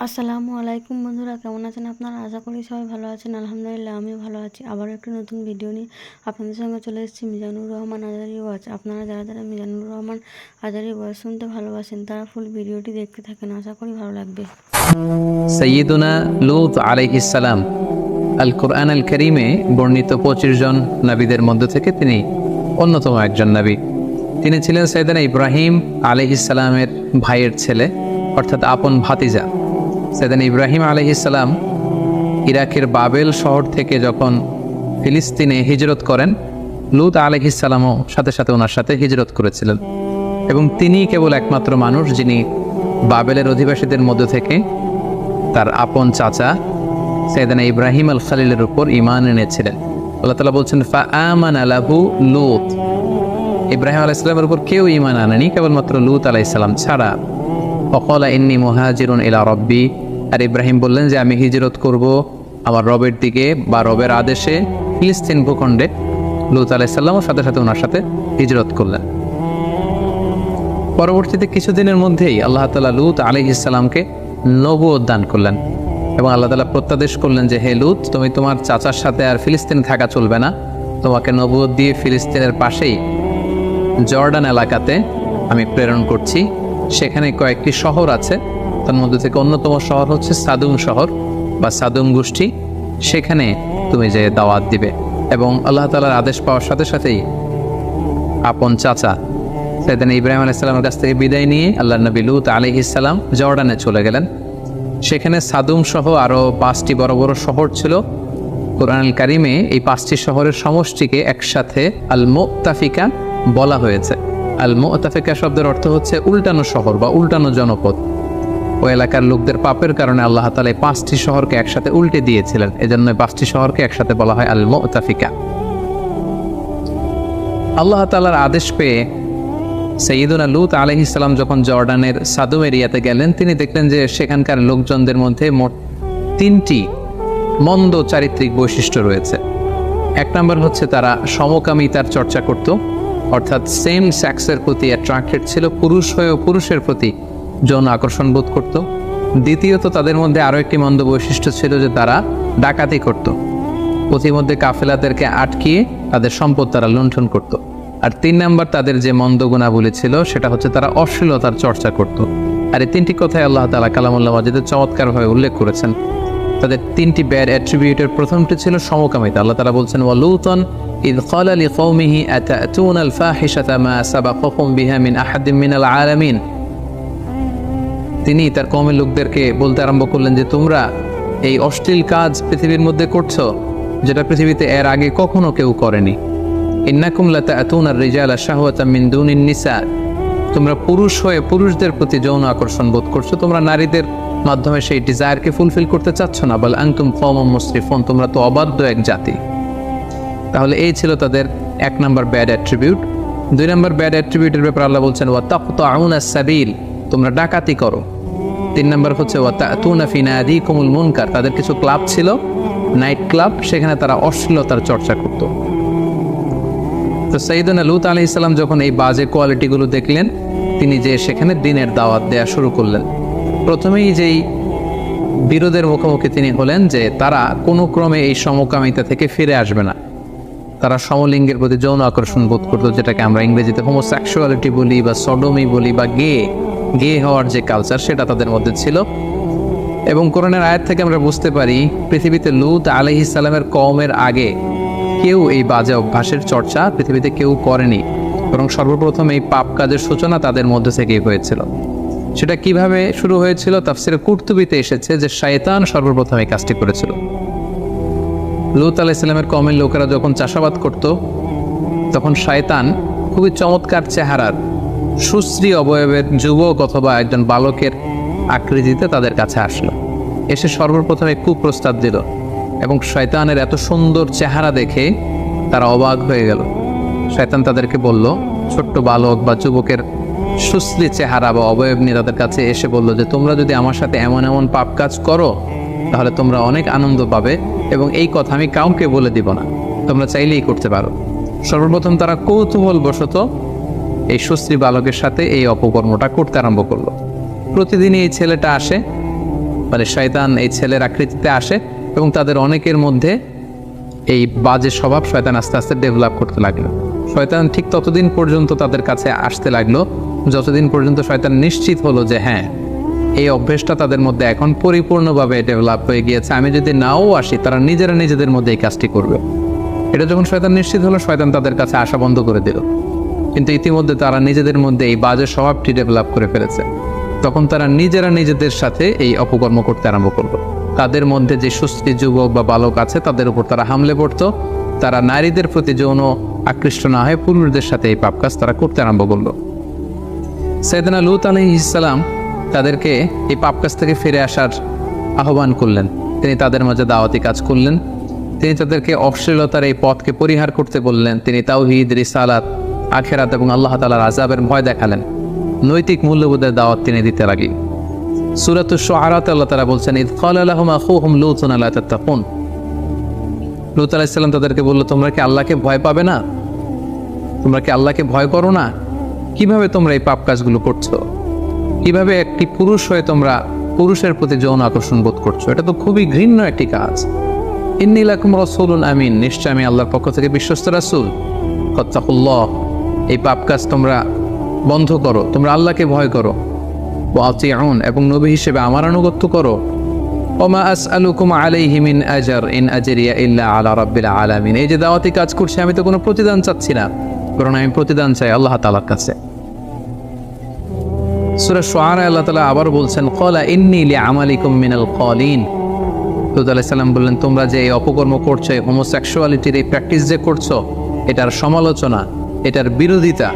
আসসালামু আলাইকুম বন্ধুরা, কেমন আছেন আপনারা? আশা করি সবাই ভালো আছেন। আলহামদুলিল্লাহ আমিও ভালো আছি। আবারও একটি নতুন ভিডিও নিয়ে আপনাদের সঙ্গে চলে এসেছি মিজানুর রহমান আজারি ওয়াচ। আপনারা যারা যারা মিজানুর রহমান আজারি ওয়াচ শুনতে ভালোবাসেন তারা ফুল ভিডিওটি দেখতে থাকেন, আশা করি ভালো লাগবে। সৈয়দুনা লূত আলাইহিস সালাম আল কোরআন আল কারীমে বর্ণিত 25 জন নবীদের মধ্য থেকে তিনি অন্যতম একজন নবী। তিনি ছিলেন সৈয়দনা ইব্রাহিম আলাইহিস সালামের ভাইয়ের ছেলে, অর্থাৎ আপন ভাতিজা। সৈয়দনা ইব্রাহিম আলাইহিস সালাম ইরাকের বাবেল শহর থেকে যখন ফিলিস্তিনে হিজরত করেন, লূত আলাইহিস সালামও সাথে সাথে ওনার সাথে হিজরত করেছিলেন। এবং তিনিই কেবল একমাত্র মানুষ যিনি বাবেলের অধিবাসীদের মধ্য থেকে তার আপন চাচা সৈয়দনা ইব্রাহিম আল খলিলের উপর ঈমান এনেছিলেন। আল্লাহ তাআলা বলছেন ফাআমানা লাহু লূত। ইব্রাহিম আলাইহিস সালামের উপর কেউ ঈমান আনেনি, কেবলমাত্র লূত আলাইহিস সালাম ছাড়া। ফাকালা ইন্নী মুহাজিরুন ইলা রাব্বি। আর ইব্রাহিম বললেন যে আমি হিজরত করব আমার রবের দিকে বা রবের আদেশে ফিলিস্তিন ভূখণ্ডে। লূত আলাইহিস সালামও সাথে সাথে ওনার সাথে হিজরত করলেন। পরবর্তীতে কিছুদিনের মধ্যেই আল্লাহ তাআলা লূত আলাইহিস সালামকে নবুয়ত দান করলেন এবং আল্লাহ তাআলা প্রত্যাদেশ করলেন যে হে লূত, তুমি তোমার চাচার সাথে আর ফিলিস্তিনে থাকা চলবে না, তোমাকে নবুয়ত দিয়ে ফিলিস্তিনের পাশেই জর্ডান এলাকাতে আমি প্রেরণ করছি। সেখানে কয়েকটি শহর আছে, তার মধ্যে থেকে অন্যতম শহর হচ্ছে সাদুম শহর বা সাদুম গোষ্ঠী। সেখানে তুমি যে দাওয়াত দিবে। এবং আল্লাহ তাআলার আদেশ পাওয়ার সাথে সাথেই আপন চাচা সৈয়দনা ইব্রাহিম আলাইহিস সালামের কাছ থেকে বিদায় নিয়ে আল্লাহর নবী লূত আলাইহিস সালাম জর্ডানে চলে গেলেন। সেখানে সাদুম সহ আরও 5টি বড় বড় শহর ছিল। কোরআনুল কারীমে এই 5টি শহরের সমষ্টিকে একসাথে আল মুত্তাফিকা বলা হয়েছে। আল মুত্তাফিকা শব্দের অর্থ হচ্ছে উল্টানো শহর বা উল্টানো জনপদ। ওই এলাকার লোকদের পাপের কারণে আল্লাহ তাআলা এই 5টি শহরকে একসাথে উল্টে দিয়েছিলেন, এজন্য 5টি শহরকে একসাথে বলা হয় আল মুত্তাফিকা। আল্লাহ তাআলার আদেশ পেয়ে সৈয়দুনা লূত আলাইহিস সালাম যখন জর্ডানের সাদুম এরিয়াতে গেলেন, তিনি দেখলেন যে সেখানকার লোকজনদের মধ্যে মোট 3টি মন্দ চারিত্রিক বৈশিষ্ট্য রয়েছে। এক নম্বর হচ্ছে তারা সমকামিতার চর্চা করত, অর্থাৎ সেম সেক্সের প্রতি অ্যাট্রাক্টেড ছিল, পুরুষ হয়েও পুরুষের প্রতি যৌন আকর্ষণ বোধ করত। দ্বিতীয়ত তাদের মধ্যে আরও একটি মন্দ বৈশিষ্ট্য ছিল যে তারা ডাকাতি করত, পথিমধ্যে কাফেলাদেরকে আটকিয়ে তাদের সম্পদ তারা লুণ্ঠন করত। আর 3 নাম্বার তাদের যে মন্দ গুণাবলী ছিল সেটা হচ্ছে তারা অশ্লীলতার চর্চা করত। আর এই 3টি কথাই আল্লাহ তাআলা কালামুল্লাহ মাজিদে চমৎকারভাবে উল্লেখ করেছেন। তাদের 3টি ব্যাড অ্যাট্রিবিউটের প্রথমটি ছিল সমকামিতা। আল্লাহ তাআলা বলছেন ওয়ালুতান ইয ক্বালা লিকওমিহি আতাতুনাল ফাহিশাতা মা সাবাকাকুম বিহা মিন আহাদিম মিনাল আলামিন। তিনি তার কওমের লোকদেরকে বলতে আরম্ভ করলেন যে তোমরা এই অশ্লীল কাজ পৃথিবীর মধ্যে করছো যেটা পৃথিবীতে এর আগে কখনো কেউ করেনি। ইন্নাকুম লাতাতুনার রিজালা শাহওয়াতাম মিন দুনিন নিসা। তোমরা পুরুষ হয়ে পুরুষদের প্রতি যৌন আকর্ষণ বোধ করছো, তোমরা নারীদের মাধ্যমে সেই ডিজায়ারকে ফুলফিল করতে চাচ্ছ না। বল আনতুম কওমুম মুসরিফুন, তোমরা তো অবাধ্য এক জাতি। তাহলে এই ছিল তাদের 1 number bad attribute. 2 number bad অ্যাট্রিবিউটের ব্যাপারে আল্লাহ বলছেন ওয়া তাকতাউনাস সাবিল, তোমরা ডাকাতি করো। 3 নাম্বার হচ্ছে ওয়া তাতুনা ফি নাদিকুমুল মুনকার, তাদের কিছু ক্লাব ছিল, নাইট ক্লাব, সেখানে তারা অশ্লীলতার চর্চা করত। তো সৈয়দনা লূত আলাইহিস সালাম যখন এই বাজে কোয়ালিটিগুলো দেখলেন, তিনি যে সেখানে দিনের দাওয়াত দেয়া শুরু করলেন। প্রথমেই যেই বিরোধের মুখোমুখি তিনি হলেন যে তারা কোনো ক্রমে এই সমকামিতা থেকে ফিরে আসবে না। তারা সমলিঙ্গের প্রতি যৌন আকর্ষণ বোধ করতো, যেটাকে আমরা ইংরেজিতে হোমোসেক্সুয়ালিটি বলি বা সডোমি বলি বা গে হওয়ার যে কালচার সেটা তাদের মধ্যে ছিল। এবং কোরআনের আয়াত থেকে আমরা বুঝতে পারি পৃথিবীতে লূত আলাইহিস সালামের কওমের আগে কেউ এই বাজে অভ্যাসের চর্চা পৃথিবীতে কেউ করেনি, বরং সর্বপ্রথম এই পাপ কাজের সূচনা তাদের মধ্যে থেকেই হয়েছিল। সেটা কিভাবে শুরু হয়েছিল তাফসিরে কুরতুবিতে এসেছে যে শয়তান সর্বপ্রথম এই কাজটি করেছিল। লূত আলাইহিস সালামের কওমের লোকেরা যখন চাষাবাদ করত, তখন শয়তান খুবই চমৎকার চেহারার সুশ্রী অবয়বের যুবক অথবা একজন বালকের আকৃতিতে তাদের কাছে আসলো, এসে সর্বপ্রথমে কুপ্রস্তাব দিল। এবং শয়তানের এত সুন্দর চেহারা দেখে তারা অবাক হয়ে গেল। শয়তান তাদেরকে বলল, ছোট্ট বালক বা যুবকের সুশ্রী চেহারা বা অবয়ব নিয়ে তাদের কাছে এসে বলল যে তোমরা যদি আমার সাথে এমন এমন পাপ কাজ করো তাহলে তোমরা অনেক আনন্দ পাবে এবং এই কথা আমি কাউকে বলে দিব না, তোমরা চাইলেই করতে পারো। সর্বপ্রথম তারা কৌতূহলবশত এই সুশ্রী বালকের সাথে এই অপকর্মটা করতে আরম্ভ করলো। প্রতিদিনই এই ছেলেটা আসে মানে শয়তান এই ছেলের আকৃতিতে আসে এবং তাদের অনেকের মধ্যে এই বাজে স্বভাব শয়তান আস্তে আস্তে ডেভেলপ করতে লাগলো। শয়তান ঠিক ততদিন পর্যন্ত তাদের কাছে আসতে লাগলো যতদিন পর্যন্ত শয়তান নিশ্চিত হলো যে হ্যাঁ, এই অভ্যেসটা তাদের মধ্যে এখন পরিপূর্ণভাবে ডেভেলপ হয়ে গিয়েছে, আমি যদি নাও আসি তারা নিজেরা নিজেদের মধ্যে এই কাজটি করবে। এটা যখন শয়তান নিশ্চিত হলো, শয়তান তাদের কাছে আসা বন্ধ করে দিল। কিন্তু ইতিমধ্যে তারা নিজেদের মধ্যে এই বাজে স্বভাবটি ডেভেলপ করে ফেলেছে। তখন তারা নিজেরা নিজেদের সাথে এই অপকর্ম করতে আরম্ভ করলো। তাদের মধ্যে যে সুস্থ যুবক বা বালক আছে তাদের উপর তারা হামলে পড়তো। তারা নারীদের প্রতি যৌন আকৃষ্ট না হয়ে পুরুষদের সাথে এই পাপ কাজ তারা করতে আরম্ভ করলো। সাইয়েদনা লূত আলাইহিস সালাম তাদেরকে এই পাপ কাজ থেকে ফিরে আসার আহ্বান করলেন। তিনি তাদের মাঝে দাওয়াতি কাজ করলেন। তিনি তাদেরকে অশ্লীলতার এই পথকে পরিহার করতে বললেন। তিনি তাওহীদ, রিসালাত, আখিরাত এবং আল্লাহ তাআলার আযাবের ভয় দেখালেন। নৈতিক মূল্যবোধের দাওয়াত তিনি দিতে লাগলেন। সূরাতুশ শুআরাতে আল্লাহ তাআলা বলছেন, ইয ক্বালা লাহুম আখুহুম লূতুন আলা তাত্তাকুন। লূত আলাইহিস সালাম তাদেরকে বলল, তোমরা কি আল্লাহকে ভয় পাবে না? তোমরা কি আল্লাহকে ভয় করো না? কিভাবে তোমরা এই পাপ কাজগুলো করছো? কিভাবে একটি পুরুষ হয়ে তোমরা পুরুষের প্রতি যৌন আকর্ষণ বোধ করছো? এটা তো খুবই ঘৃণ্য একটি কাজ। ইন্নী লাকুম রাসূলুন আমিন, নিশ্চয় আমি আল্লাহর পক্ষ থেকে বিশ্বস্ত রাসূল। ফাত্তাকুল্লাহ, এই পাপ কাজ তোমরা বন্ধ করো, তোমরা আল্লাহকে ভয় করো। ওয়া আতিউন, এবং নবী হিসেবে আমার আনুগত্য করো। ওমা আসআলুকুম আলাইহি মিন আজর ইন আজরিয়া ইল্লা আলা রাব্বিল আলামিন। এই যে দাওয়াতি কাজ করছি, আমি তো কোনো প্রতিদান চাচ্ছি না, কারণ আমি প্রতিদান চাই আল্লাহ তাআলার কাছে। সূরা শুআরা আল্লাহ তাআলা আবার বলছেন, ক্বালা ইন্নী লিআমালিকুম মিনাল ক্বালিন। লূত আলাইহিস সালাম বললেন, তোমরা যে এই অপকর্ম করছো, এই হোমোসেক্সুয়ালিটির এই প্র্যাকটিস যে করছো, এটার সমালোচনা, এটার বিরোধিতা,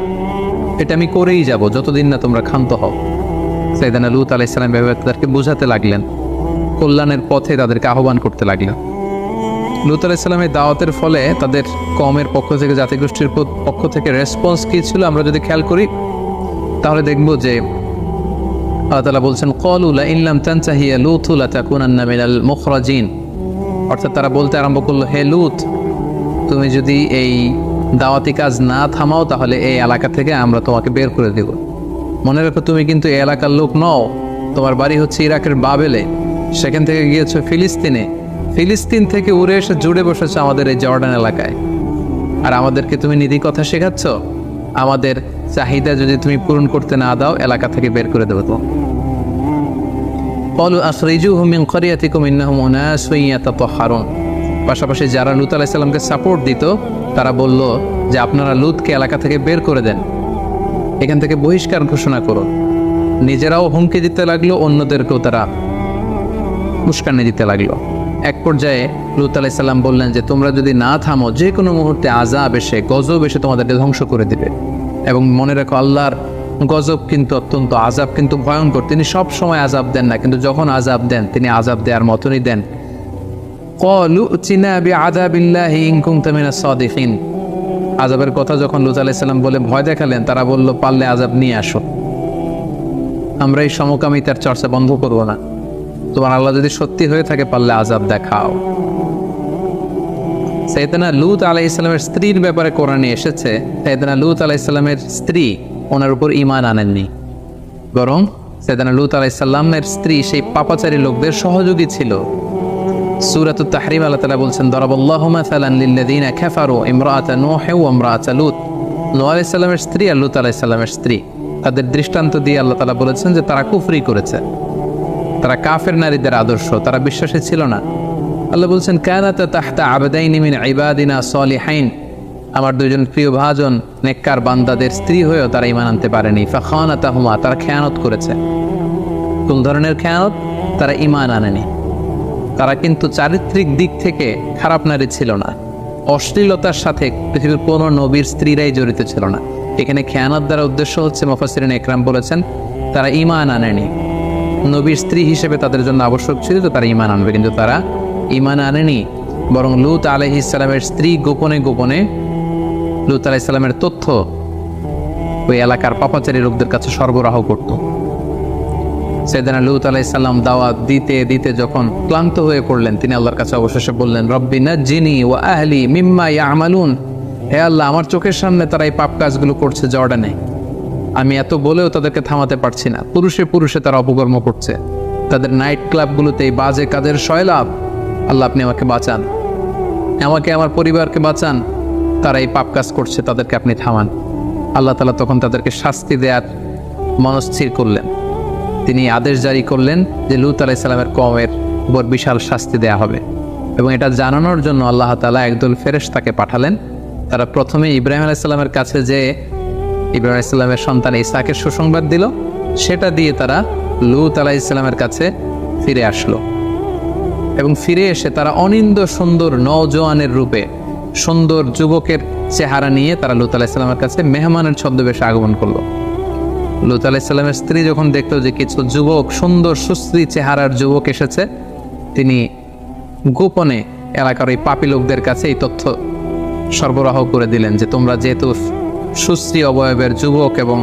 এটা আমি করেই যাব যতদিন না তোমরা ক্ষান্ত হও। সাইয়েদনা লূত আলাইহিস সালাম তাদেরকে বোঝাতে লাগলেন, কল্যাণের পথে তাদেরকে আহ্বান করতে লাগলেন। লূত আলাইহিস সালামের দাওয়াতের ফলে তাদের কওমের পক্ষ থেকে, জাতিগোষ্ঠীর পক্ষ থেকে রেসপন্স কী ছিল আমরা যদি খেয়াল করি, তাহলে দেখব যে আল্লাহ তাআলা বলছেন, ক্বালু লা ইন লাম তানতাহি ইয়া লূত লাতাকুনান্না মিনাল মুখরাজিন। অর্থাৎ তারা বলতে আরম্ভ করলো, হে লূত, তুমি যদি এই দাওয়াতি কাজ না থামাও তাহলে এই এলাকা থেকে আমরা তোমাকে বের করে দেব। মনে রাখো, তুমি কিন্তু এই এলাকার লোক নও, তোমার বাড়ি হচ্ছে ইরাকের বাবেলে, সেখান থেকে গিয়েছো ফিলিস্তিনে, ফিলিস্তিন থেকে উড়ে এসে জুড়ে বসেছো আমাদের এই জর্ডান এলাকায়, আর আমাদেরকে তুমি নীতি কথা শেখাচ্ছ। আমাদের চাহিদা যদি তুমি পূরণ করতে না দাও, এলাকা থেকে বের করে দেবো। তো ক্বালু আখরিজুহুম মিন ক্বরিয়াতিকুম ইন্নাহুম উনাসুন ইয়াতাতাহহারুন। পাশাপাশি যারা লূত আলাইহিস সালামকে সাপোর্ট দিত, তারা বলল যে আপনারা লূতকে এলাকা থেকে বের করে দেন, এখান থেকে বহিষ্কার ঘোষণা করুন। নিজেরাও হুমকি দিতে লাগলো, অন্যদেরকেও তারা উস্কানি দিতে লাগলো। এক পর্যায়ে লূত আলাইহিস সালাম বললেন যে তোমরা যদি না থামো, যে কোনো মুহূর্তে আযাব এসে, গজব এসে তোমাদেরকে ধ্বংস করে দিবে। এবং মনে রাখো, আল্লাহর গজব কিন্তু অত্যন্ত, আযাব কিন্তু ভয়ঙ্কর। তিনি সব সময় আযাব দেন না, কিন্তু যখন আযাব দেন তিনি আযাব দেওয়ার মতনই দেন। ক্বালু উতিনা বিআযাবিল্লাহি ইন কুনতা মিনাস সাদিকিন। আযাবের কথা যখন লূত আলাইহিস সালাম বলে ভয় দেখালেন, তারা বলল, পারলে আযাব নিয়ে আসো, আমরা এই সমকামিতার চর্চা বন্ধ করব না, তোমার আল্লাহ যদি সত্যি হয়ে থাকে পারলে আযাব দেখাও। সাইয়েদনা লূত আলাইহিস সালামের স্ত্রীর ব্যাপারে কোরআনে এসেছে, সাইয়েদনা লূত আলাইহিস সালামের স্ত্রী ওনার উপর ঈমান আনেননি, বরং সাইয়েদনা লূত আলাইহিস সালামের স্ত্রী সেই পাপাচারী লোকদের সহযোগী ছিল। সূরাতুত তাহরীম আল্লাহ তাআলা বলছেন, দারাবাল্লাহু মাসালান লিল্লাযীনা কাফারু ইমরাআতা নূহ ওয়া ইমরাআতা লূত। নূহ আলাইহিস সালামের স্ত্রী আর লূত আলাইহিস সালামের স্ত্রী, তাদের দৃষ্টান্ত দিয়ে আল্লাহ তাআলা বলেছেন যে তারা কুফরি করেছে, তারা কাফের নারীদের আদর্শ, তারা বিশ্বাসী ছিল না। আল্লাহ বলছেন, কানাতা তাহতা আবদাইনি মিন ইবাদিনা সালিহাইন। আমার দুইজন প্রিয় ভাজন নেককার বান্দাদের স্ত্রী হয়েও তারা ঈমান আনতে পারেনি। ফাখানাতাহুমা, তারা খেয়ানত করেছে। কোন ধরনের খেয়ানত? তারা ঈমান আনেনি। তারা কিন্তু চারিত্রিক দিক থেকে খারাপ নারী ছিল না, অশ্লীলতার সাথে পৃথিবীর কোনো নবীর স্ত্রীরাই জড়িত ছিল না। এখানে খেয়ানত দ্বারা উদ্দেশ্য হচ্ছে, মুফাসসিরিন ইকরাম বলেছেন, তারা ঈমান আনেনি। নবীর স্ত্রী হিসেবে তাদের জন্য আবশ্যক ছিল যে তারা ঈমান আনবে, কিন্তু তারা ঈমান আনেনি। বরং লূত আলাইহিস সালামের স্ত্রী গোপনে গোপনে লূত আলাইহিস সালামের তথ্য ওই এলাকার পাপাচারী লোকদের কাছে সরবরাহ করত। সাইয়েদনা লূত আলাইহিস সালাম দাওয়াত দিতে দিতে যখন ক্লান্ত হয়ে পড়লেন, তিনি আল্লাহর কাছে অবশেষে বললেন, রব্বি নাজ্জিনি ওয়া আহলি মিম্মা ইয়ামালুন। হে আল্লাহ, আমার চোখের সামনে তারা এই পাপ কাজগুলো করছে জর্ডানে, আমি এত বলেও তাদেরকে থামাতে পারছি না। পুরুষে পুরুষে তারা অপকর্ম করছে, তাদের নাইট ক্লাবগুলোতে এই বাজে কাজের সয়লাভ। আল্লাহ আপনি আমাকে বাঁচান, আমাকে আমার পরিবারকে বাঁচান, তারা এই পাপ কাজ করছে, তাদেরকে আপনি থামান। আল্লাহ তাআলা তখন তাদেরকে শাস্তি দেওয়ার মনস্থির করলেন। তিনি আদেশ জারি করলেন যে লূত আলাইহিস সালামের কওমের উপর বিশাল শাস্তি দেয়া হবে, এবং এটা জানানোর জন্য আল্লাহ তাআলা একদল ফেরেশতাকে পাঠালেন। তারা প্রথমে ইব্রাহিম আলাইহিস সালামের কাছে যে ইব্রাহিম আলাইহিস সালামের সন্তান ইসহাকের সুসংবাদ দিল, সেটা দিয়ে তারা লূত আলাইহিস সালামের কাছে ফিরে আসলো, এবং ফিরে এসে তারা অনিন্দ্য সুন্দর নওজোয়ানের রূপে, সুন্দর যুবকের চেহারা নিয়ে তারা লূত আলাইহিস সালামের কাছে মেহমানের ছদ্মবেশে আগমন করলো। লূত আলাইহিস সালামের স্ত্রী যখন দেখলো যে কিছু যুবক, সুন্দর সুশ্রী চেহারার যুবক এসেছে, তিনি গোপনে এলাকার ওই পাপী লোকদের কাছে এই তথ্য সরবরাহ করে দিলেন যে তোমরা যেহেতু সুশ্রী অবয়বের যুবক এবং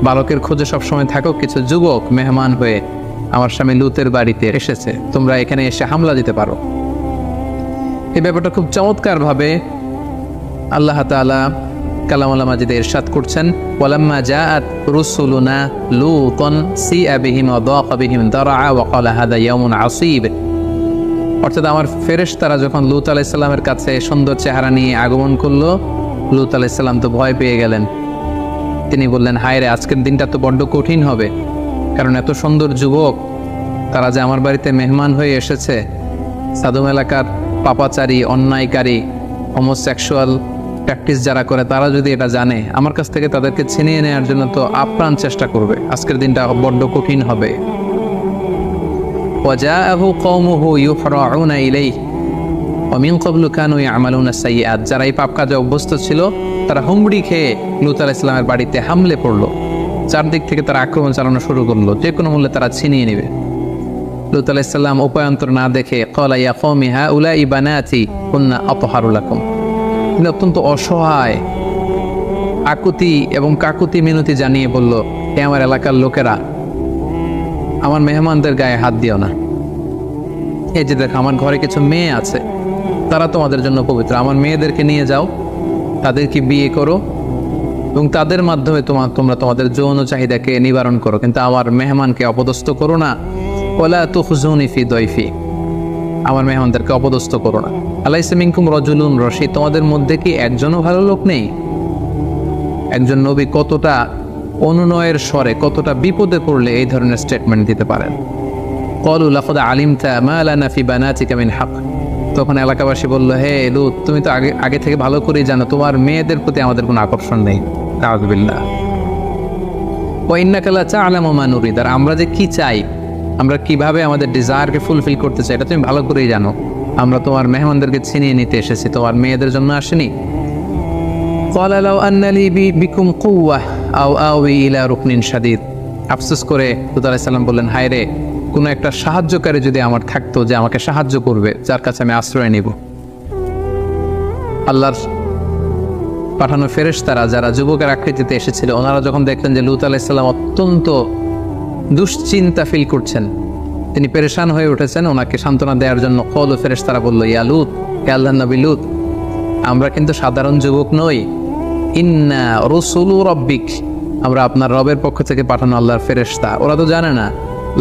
বালকের খোঁজে সবসময় থাকো, কিছু যুবক মেহমান হয়ে আমার স্বামী লূতের বাড়িতে এসেছে, তোমরা এখানে এসে হামলা দিতে পারো। এই ব্যাপারটা খুব চমৎকারভাবে আল্লাহ তাআলা কালামুল মাজিদে ইরশাদ করছেন, ওয়ালাম্মা জাআত রুসুলুনা লূতান সিআ বিহিম ওয়া দাqa বিহিম দারআ ওয়া ক্বালা হাযা ইয়াউমুন আসীব। অর্থাৎ আমার ফেরেশতারা যখন লূত আলাইহিস সালামের কাছে সুন্দর চেহারা নিয়ে আগমন করলো, লূত আলাইহিস সালাম তো ভয় পেয়ে গেলেন। তিনি বললেন, হায় রে, আজকের দিনটা তো বড্ড কঠিন হবে, কারণ এত সুন্দর যুবক তারা যে আমার বাড়িতে মেহমান হয়ে এসেছে, সাদুম এলাকার পাপাচারী, অন্যায়কারী, হোমোসেক্সুয়াল প্র্যাকটিস যারা করে, তারা যদি এটা জানে, আমার কাছ থেকে তাদেরকে ছিনিয়ে নেওয়ার জন্য তো আপ্রাণ চেষ্টা করবে। আজকের দিনটা বড্ড কঠিন হবে। ওয়াজাআহু কওমুহু ইউফরাউনা ইলাইহি ওয়া মিন ক্বাবলু কানু ইয়ামালুনা সাইয়্যাত। যারা এই পাপ কাজে অভ্যস্ত ছিল, তারা হুমড়ি খেয়ে লূত আলাইহিস সালামের বাড়িতে হামলে পড়লো। চারদিক থেকে তারা আক্রমণ চালানো শুরু করলো, যে কোনো মূল্যে তারা ছিনিয়ে নেবে। লূত আলাইহিস সালাম উপায়ন্তর না দেখে ক্বালা ইয়া কওমি হাউলাই বানাতি কুননা আতহারু লাকুম। তিনি অত্যন্ত অসহায়, আকুতি এবং কাকুতি মিনতি জানিয়ে বলল, হে আমার এলাকার লোকেরা, আমার মেহমানদের গায়ে হাত দিও না। এই যে দেখো, আমার ঘরে কিছু মেয়ে আছে, তারা তোমাদের জন্য পবিত্র। আমার মেয়েদেরকে নিয়ে যাও, তাদেরকে বিয়ে করো, এবং তাদের মাধ্যমে তোমরা তোমাদের যৌন চাহিদাকে নিবারণ করো, কিন্তু আমার মেহমানকে অপদস্থ করো না। ওয়ালা তুখজুনি ফি দয়ফি, আমার মেহমানদেরকে অপদস্থ করো না। আলাইসা মিনকুম রাজুলুন রশীদ, তোমাদের মধ্যে কি একজনও ভালো লোক নেই? একজন নবী কতটা অনুনয়ের স্বরে, কতটা বিপদে পড়লে এই ধরনের স্টেটমেন্ট দিতে পারেন। ক্বালু লাকাদ আলিমতা মা লানা ফি বানাতিকা মিন হক। তখন এলাকাবাসী বলল, হে লূত, তুমি তো আগে থেকে ভালো করেই জানো তোমার মেয়েদের প্রতি আমাদের কোনো আকর্ষণ নেই। তাআযুবিল্লাহ। ওয়া ইন্নাকা লা তা'লামু মা নুরিদ, আর আমরা যে কি চাই, আমরা কিভাবে আমাদের ডিজায়ারকে ফুলফিল করতে চাই, এটা তুমি ভালো করেই জানো। আমরা তোমার মেহমানদেরকে ছিনিয়ে নিতে এসেছি, তোমার মেয়েদের জন্য আসেনি। ক্বালা লাউ আন্না লি বিকুম কুওয়া আও আওয়ি ইলা রুকনিন শাদীদ। আফসোস করে লূত আলাইহিস সালাম বললেন, হায় রে, কোনো একটা সাহায্যকারী যদি আমার থাকতো, যে আমাকে সাহায্য করবে, যার কাছে আমি আশ্রয় নিব। আল্লাহর পাঠানো ফেরেশতারা যারা যুবকের আকৃতিতে এসেছিল, ওনারা যখন দেখলেন যে লূত আলাইহিস সালাম অত্যন্ত দুশ্চিন্তা ফিল করছেন, তিনি পেরেশান হয়ে উঠেছেন, ওনাকে সান্ত্বনা দেওয়ার জন্য ক্বালু ফেরেশতারা বলল, ইয়া লূত, হে আল্লাহর নবী লূত, আমরা কিন্তু সাধারণ যুবক নই। ইন্না রুসুলু রাব্বিক, আমরা আপনার রবের পক্ষ থেকে পাঠানো আল্লাহর ফেরেশতা। ওরা তো জানে না,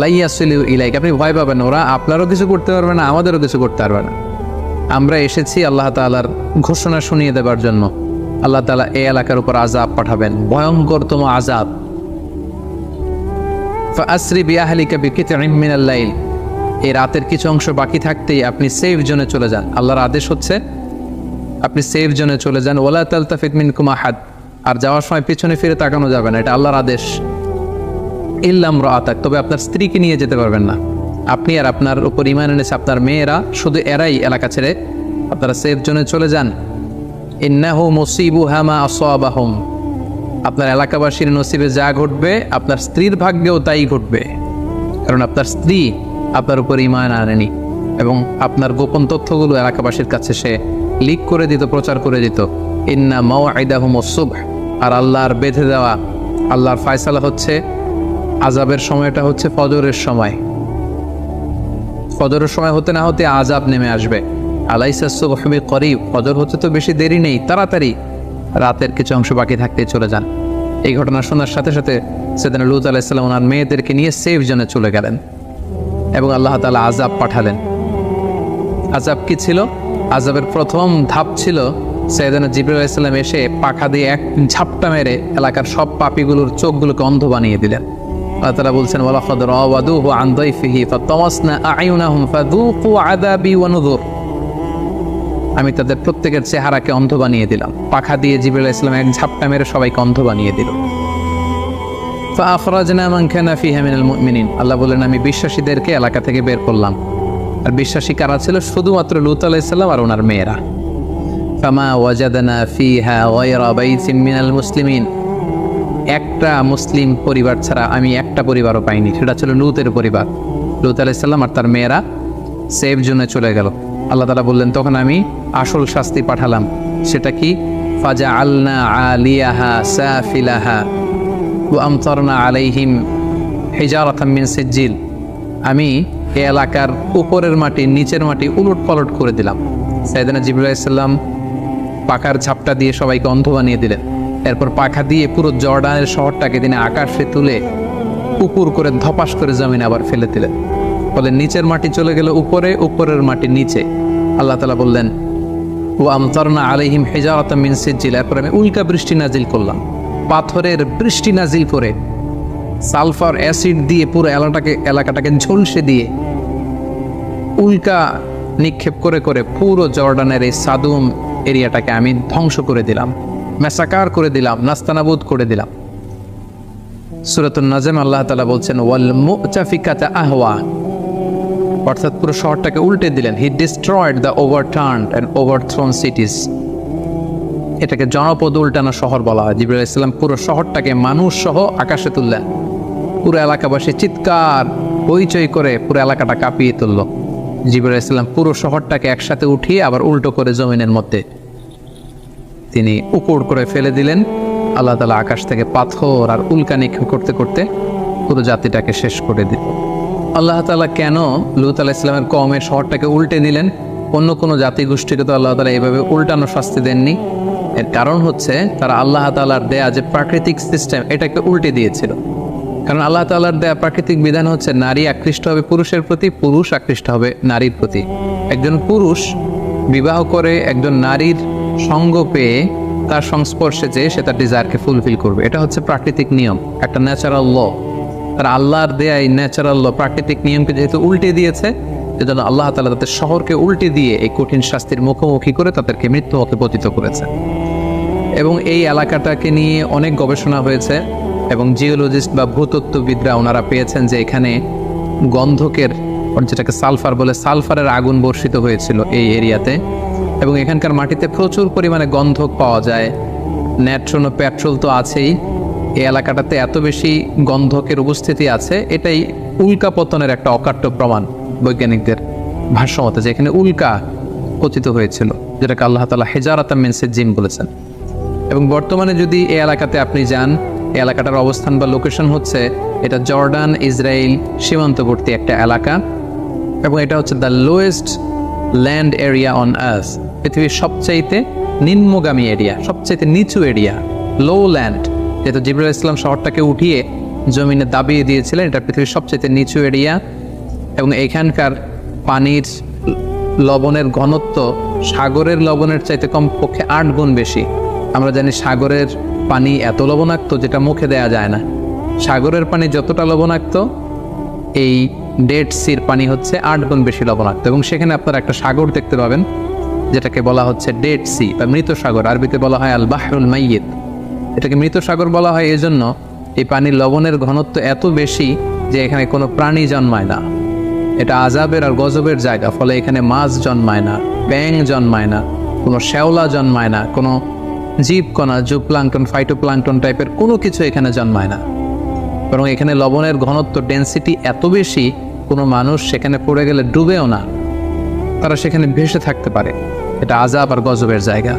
লাইয়াসিলু ইলাইক, আপনি ভয় পাবেন, ওরা আপনারও কিছু করতে পারবে না, আমাদেরও কিছু করতে পারবে না। আমরা এসেছি আল্লাহ তাআলার ঘোষণা শুনিয়ে দেবার জন্য। আল্লাহ তাআলা এই এলাকার উপর আযাব পাঠাবেন, ভয়ঙ্করতম আযাব। ফাআসরি বিআহলিকা বিকিতইম মিনাল লাইল, এই রাতের কিছু অংশ বাকি থাকতেই আপনি সেফ জোনে চলে যান। আল্লাহর আদেশ হচ্ছে আপনি সেফ জোনে চলে যান। ওয়ালা তালতাফিত মিনকুম আহাদ, আর যাওয়ার সময় পিছনে ফিরে তাকানো যাবে না, এটা আল্লাহর আদেশ। ইল্লা ইমরাআতাক, তবে আপনার স্ত্রীকে নিয়ে যেতে পারবেন না। আপনি আর আপনার উপর ঈমান এনেছে আপনার মেয়েরা, শুধু এরাই এলাকা ছেড়ে আপনারা সেফ জোনে চলে যান। ইন্নাহু মুসিবুহা মা আসাবাহুম, আপনার এলাকাবাসীর নসিবে যা ঘটবে, আপনার স্ত্রীর ভাগ্যেও তাই ঘটবে, কারণ আপনার স্ত্রী আপনার উপর ঈমান আনেনি, এবং আপনার গোপন তথ্যগুলো এলাকাবাসীর কাছে সে লিক করে দিত, প্রচার করে দিত। ইন্না মাওঈদাহুমুস সুবহ, আর আল্লাহর বেঁধে দেওয়া, আল্লাহর ফয়সালা হচ্ছে, আযাবের সময়টা হচ্ছে ফজরের সময়। ফজরের সময় হতে না হতে আযাব নেমে আসবে। আলাইসা সুবহু বিকরিব, ফজর হতে তো বেশি দেরি নেই, তাড়াতাড়ি রাতের কিছু অংশ বাকি থাকতেই চলে যান। এই ঘটনা শোনার সাথে সাথে সেদিন লূত আলাইহিস সালাম ওনার মেয়েদেরকে নিয়ে সেফ জোনে চলে গেলেন। এবং আল্লাহ তাআলা আযাব পাঠালেন। আযাব কি ছিল? আযাবের প্রথম ধাপ ছিল সাইয়েদনা জিবরাইল আলাইহিস সালাম এসে পাখা দিয়ে এক ঝাপটা মেরে এলাকার সব পাপীগুলোর চোখগুলোকে অন্ধ বানিয়ে দিলেন। আল্লাহ তাআলা বলছেন ওয়ালাকাদ রাওয়াদুহু আন দাইফিহি ফাতামাসনা আ'ইউনাহুম ফাযুকু আযাবি ওয়া নুযুর। আমি তাদের প্রত্যেকের চেহারাকে অন্ধ বানিয়ে দিলাম। পাখা দিয়ে জিবরাইল আলাইহিস সালাম এক ঝাপটা মেরে সবাইকে অন্ধ বানিয়ে দিল। ফাআখরাজনা মান কানা ফিহা মিনাল মুমিনিন। আল্লাহ বলেন আমি বিশ্বাসীদেরকে এলাকা থেকে বের করলাম। আর বিশ্বাসী কারা ছিল? শুধুমাত্র লূত আলাইহিস সালাম আর ওনার মেয়েরা। ফামা ওয়াজাদনা ফিহা গায়রা বাইতিন মিনাল মুসলিমিন। একটা মুসলিম পরিবার ছাড়া আমি একটা পরিবারও পাইনি, সেটা ছিল লূতের পরিবার। লূত আলাইহিস সালাম আর তার মেয়েরা সেফ জোনে চলে গেল। আল্লাহ তাআলা বললেন তখন আমি আসল শাস্তি পাঠালাম। সেটা কি? ফাজআলনা আলিয়াহা সাফিলাহা ওয়া আমতারনা আলাইহিম হিজারাতাম মিন সিজ্জিল। আমি এই এলাকার উপরের মাটি নিচের মাটি উলট পালট করে দিলাম। সাইয়েদনা জিবরাইল আলাইহিস সালাম পাখার ঝাপটা দিয়ে সবাইকে অন্ধ বানিয়ে দিলেন। এরপর পাখা দিয়ে পুরো জর্ডানের শহরটাকে তিনি আকাশে তুলে উপর করে ধপাস করে জমিনে আবার ফেলে দিলেন। ফলে নিচের মাটি চলে গেল উপরে, উপরের মাটি নিচে। আল্লাহ তাআলা বললেন ওয়া আমতারনা আলাইহিম হিজারাতাম মিন সিজ্জিল। এরপর আমি উল্কা বৃষ্টি নাজিল করলাম, পাথরের বৃষ্টি নাজিল করে সালফার অ্যাসিড দিয়ে পুরো এলাকাটাকে ঝলসে দিয়ে উল্কা নিক্ষেপ করে করে পুরো জর্ডানের এই সাদুম এরিয়াটাকে আমি ধ্বংস করে দিলাম, ম্যাসাকার করে দিলাম, নাস্তানাবুদ করে দিলাম। সূরাতুন নাজম আল্লাহ তাআলা বলছেন ওয়াল মুতাফিকাতা আহওয়া, অর্থাৎ পুরো শহরটাকে উল্টে দিলেন। হি ডিস্ট্রয়েড দ্য ওভারটার্নড এন্ড ওভারথ্রোন সিটিজ। এটাকে জনপদ উল্টানো শহর বলা হয়। জিবরাইল আলাইহিস সালাম পুরো শহরটাকে মানুষ সহ আকাশে তুললেন। পুরো এলাকাবাসী চিৎকার হইচই করে পুরো এলাকাটা কাঁপিয়ে তুলল। জিবরাইল আলাইহিস সালাম পুরো শহরটাকে একসাথে উঠিয়ে আবার উল্টো করে জমিনের মধ্যে তিনি উপর করে ফেলে দিলেন। আল্লাহ তাআলা আকাশ থেকে পাথর আর উল্কা নিক্ষেপ করতে করতে পুরো জাতিটাকে শেষ করে দিল। আল্লাহ তাআলা কেন লূত আলাইহিস সালামের কওমের শহরটাকে উল্টে দিলেন? অন্য কোনো জাতিগোষ্ঠীকে তো আল্লাহ তাআলা এভাবে উল্টানো শাস্তি দেননি। এর কারণ হচ্ছে তারা আল্লাহ তাআলার দেয়া যে প্রাকৃতিক সিস্টেম এটাকে উল্টে দিয়েছিল। কারণ আল্লাহ তাআলার দেয়া প্রাকৃতিক বিধান হচ্ছে নারী আকৃষ্ট হবে পুরুষের প্রতি, পুরুষ আকৃষ্ট হবে নারীর প্রতি। একজন পুরুষ বিবাহ করে একজন নারীর সঙ্গ পেয়ে তার সংস্পর্শে যেয়ে সে তার ডিজায়ারকে ফুলফিল করবে। এটা হচ্ছে প্রাকৃতিক নিয়ম, একটা ন্যাচারাল ল। তারা আল্লাহর দেয়া এই ন্যাচারাল ল প্রাকৃতিক নিয়মকে যেহেতু উল্টে দিয়েছে, সেজন্য আল্লাহ তাআলা তাদের শহরকে উল্টে দিয়ে এই কঠিন শাস্তির মুখোমুখি করে তাদেরকে মৃত্যুমুখে পতিত করেছে। এবং এই এলাকাটাকে নিয়ে অনেক গবেষণা হয়েছে এবং জিওলজিস্ট বা ভূতত্ত্ববিদরা ওনারা পেয়েছেন যে এখানে গন্ধকের, যেটাকে সালফার বলে, সালফারের আগুন বর্ষিত হয়েছিল এই এরিয়াতে। এবং এখানকার মাটিতে প্রচুর পরিমাণে গন্ধক পাওয়া যায়। ন্যাট্রন ও পেট্রোল তো আছেই। এই এলাকাটাতে এত বেশি গন্ধকের উপস্থিতি আছে, এটাই উল্কা পতনের একটা অকাট্য প্রমাণ বৈজ্ঞানিকদের ভাষ্যমতে, যে এখানে উল্কা পতিত হয়েছিল, যেটাকে আল্লাহ তাআলা হিজারাতাম মিন সিজ্জিন বলেছেন। এবং বর্তমানে যদি এই এলাকাতে আপনি যান, এই এলাকাটার অবস্থান বা লোকেশন হচ্ছে, এটা জর্ডান ইসরায়েল সীমান্তবর্তী একটা এলাকা। এবং এটা হচ্ছে the lowest land area on earth. পৃথিবীর সবচাইতে নিম্নগামী এরিয়া, সবচাইতে নিচু এরিয়া, লো ল্যান্ড। যেহেতু জিবরাইল আলাইহিস সালাম শহরটাকে উঠিয়ে জমিনে দাবিয়ে দিয়েছিলেন, এটা পৃথিবীর সবচাইতে নিচু এরিয়া। এবং এখানকার পানির লবণের ঘনত্ব সাগরের লবণের চাইতে কমপক্ষে 8 গুণ বেশি। আমরা জানি সাগরের পানি এত লবণাক্ত যেটা মুখে দেয়া যায় না। সাগরের পানি যতটা লবণাক্ত, এই ডেড সির পানি হচ্ছে 8 গুণ বেশি লবণাক্ত। এবং সেখানে আপনারা একটা সাগর দেখতে পাবেন যেটাকে বলা হচ্ছে ডেড সি বা মৃত সাগর। আরবিতে বলা হয় আল বাহরুল মাইয়িত। এটাকে মৃত সাগর বলা হয় এজন্য এই পানির লবণের ঘনত্ব এত বেশি যে এখানে কোনো প্রাণী জন্মায় না। এটা আযাবের আর গজবের জায়গা। ফলে এখানে মাছ জন্মায় না, ব্যাঙ জন্মায় না, কোনো শ্যাওলা জন্মায় না, কোনো জীবকণা, জুপ্লাঙ্কটন, ফাইটোপ্লাঙ্কটন টাইপের কোনো কিছু এখানে জন্মায় না। বরং এখানে লবণের ঘনত্ব, ডেন্সিটি এত বেশি, কোনো মানুষ সেখানে পড়ে গেলে ডুবেও না, তারা সেখানে ভেসে থাকতে পারে। এটা আযাব আর গজবের জায়গা।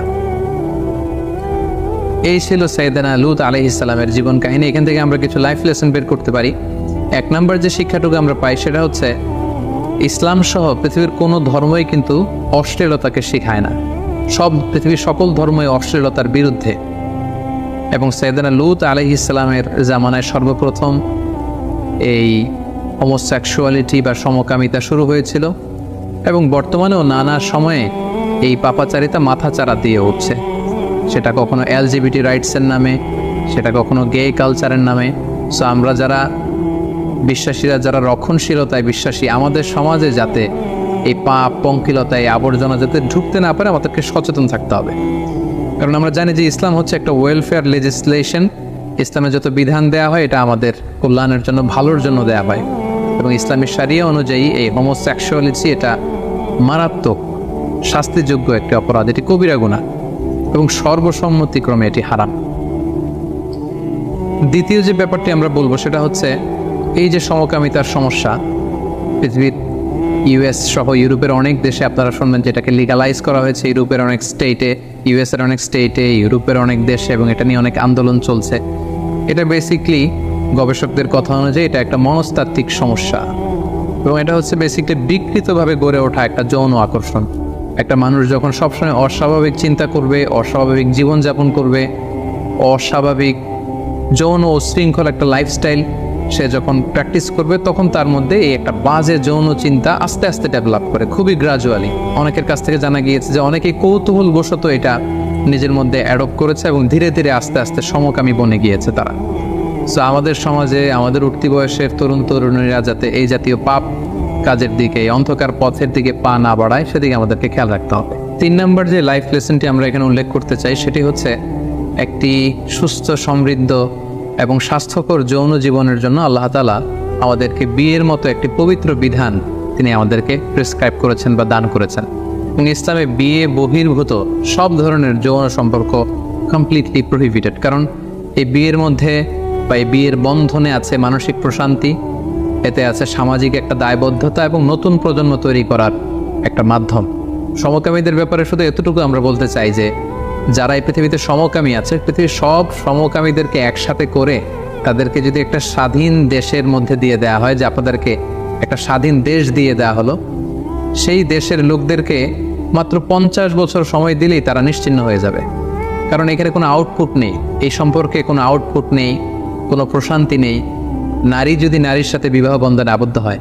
এই ছিল সাইয়েদনা লূত আলাইহিস সালামের জীবন কাহিনী। এখান থেকে আমরা কিছু লাইফ লেসন বের করতে পারি। 1 নম্বর যে শিক্ষাটুকু আমরা পাই সেটা হচ্ছে ইসলাম সহ পৃথিবীর কোনো ধর্মই কিন্তু অশ্লীলতাকে শেখায় না। পৃথিবীর সকল ধর্মই অশ্লীলতার বিরুদ্ধে। এবং সাইয়েদনা লূত আলাইহিস সালামের জামানায় সর্বপ্রথম এই হোমোসেক্সুয়ালিটি বা সমকামিতা শুরু হয়েছিল, এবং বর্তমানেও নানা সময়ে এই পাপাচারিতা মাথাচাড়া দিয়ে উঠছে। সেটা কখনো এলজিবিটি রাইটসের নামে, সেটা কখনো গে কালচারের নামে। সো আমরা যারা বিশ্বাসীরা, যারা রক্ষণশীলতায় বিশ্বাসী, আমাদের সমাজে যাতে এই পাপ পঙ্কিলতায় আবর্জনা যাতে ঢুকতে না পারে, আমাদেরকে সচেতন থাকতে হবে। কারণ আমরা জানি যে ইসলাম হচ্ছে একটা ওয়েলফেয়ার লেজিসলেশন। ইসলামে যত বিধান দেওয়া হয় এটা আমাদের কল্যাণের জন্য, ভালোর জন্য দেওয়া হয়। এবং ইসলামী শরিয়া অনুযায়ী এই হোমোসেক্সুয়ালিটি এটা মারাত্মক শাস্তিযোগ্য একটি অপরাধ, এটি কবিরা গুনাহ এবং সর্বসম্মতিক্রমে এটি হারাম। দ্বিতীয় যে ব্যাপারটি আমরা বলবো সেটা হচ্ছে এই যে সমকামিতার সমস্যা, পৃথিবীর ইউএস সহ ইউরোপের অনেক দেশে আপনারা শুনবেন যেটাকে লিগালাইজ করা হয়েছে। ইউরোপের অনেক স্টেটে, ইউএসের অনেক স্টেটে, ইউরোপের অনেক দেশে, এবং এটা নিয়ে অনেক আন্দোলন চলছে। এটা বেসিকলি গবেষকদের কথা অনুযায়ী এটা একটা মনস্তাত্ত্বিক সমস্যা, এবং এটা হচ্ছে বেসিকলি বিকৃতভাবে গড়ে ওঠা একটা যৌন আকর্ষণ। একটা মানুষ যখন সবসময় অস্বাভাবিক চিন্তা করবে, অস্বাভাবিক জীবনযাপন করবে, অস্বাভাবিক যৌন ও শৃঙ্খল একটা লাইফস্টাইল সে যখন প্র্যাকটিস করবে, তখন তার মধ্যে এই একটা বাজে যৌন চিন্তা আস্তে আস্তে ডেভেলপ করে, খুবই গ্রাজুয়ালি। অনেকের কাছ থেকে জানা গিয়েছে যে অনেকেই কৌতূহলবশত এটা নিজের মধ্যে অ্যাডপ্ট করেছে এবং ধীরে ধীরে আস্তে আস্তে সমকামী বনে গিয়েছে তারা। সো আমাদের সমাজে আমাদের উঠতি বয়সের তরুণ তরুণীরা যাতে এই জাতীয় পাপ কাজের দিকে, অন্ধকার পথের দিকে পা না বাড়ায়, সেদিকে আমাদেরকে খেয়াল রাখতে হবে। 3 নম্বর যে লাইফ লেসনটি আমরা এখানে উল্লেখ করতে চাই সেটি হচ্ছে একটি সুস্থ, সমৃদ্ধ এবং স্বাস্থ্যকর যৌন জীবনের জন্য আল্লাহ তাআলা আমাদেরকে বিয়ের মতো একটি পবিত্র বিধান তিনি আমাদেরকে প্রেসক্রাইব করেছেন বা দান করেছেন। এবং ইসলামে বিয়ে বহির্ভূত সব ধরনের যৌন সম্পর্ক কমপ্লিটলি প্রহিবিটেড। কারণ এই বিয়ের মধ্যে বা এই বিয়ের বন্ধনে আছে মানসিক প্রশান্তি, এতে আছে সামাজিক একটা দায়বদ্ধতা এবং নতুন প্রজন্ম তৈরি করার একটা মাধ্যম। সমকামীদের ব্যাপারে শুধু এতটুকু আমরা বলতে চাই যে যারা এই পৃথিবীতে সমকামী আছে, পৃথিবীর সব সমকামীদেরকে একসাথে করে তাদেরকে যদি একটা স্বাধীন দেশের মধ্যে দিয়ে দেওয়া হয়, যে আপনাদেরকে একটা স্বাধীন দেশ দিয়ে দেওয়া হলো, সেই দেশের লোকদেরকে মাত্র 50 বছর সময় দিলেই তারা নিশ্চিহ্ন হয়ে যাবে। কারণ এখানে কোনো আউটপুট নেই, এই সম্পর্কে কোনো আউটপুট নেই, কোনো প্রশান্তি নেই। নারী যদি নারীর সাথে বিবাহ বন্ধনে আবদ্ধ হয়,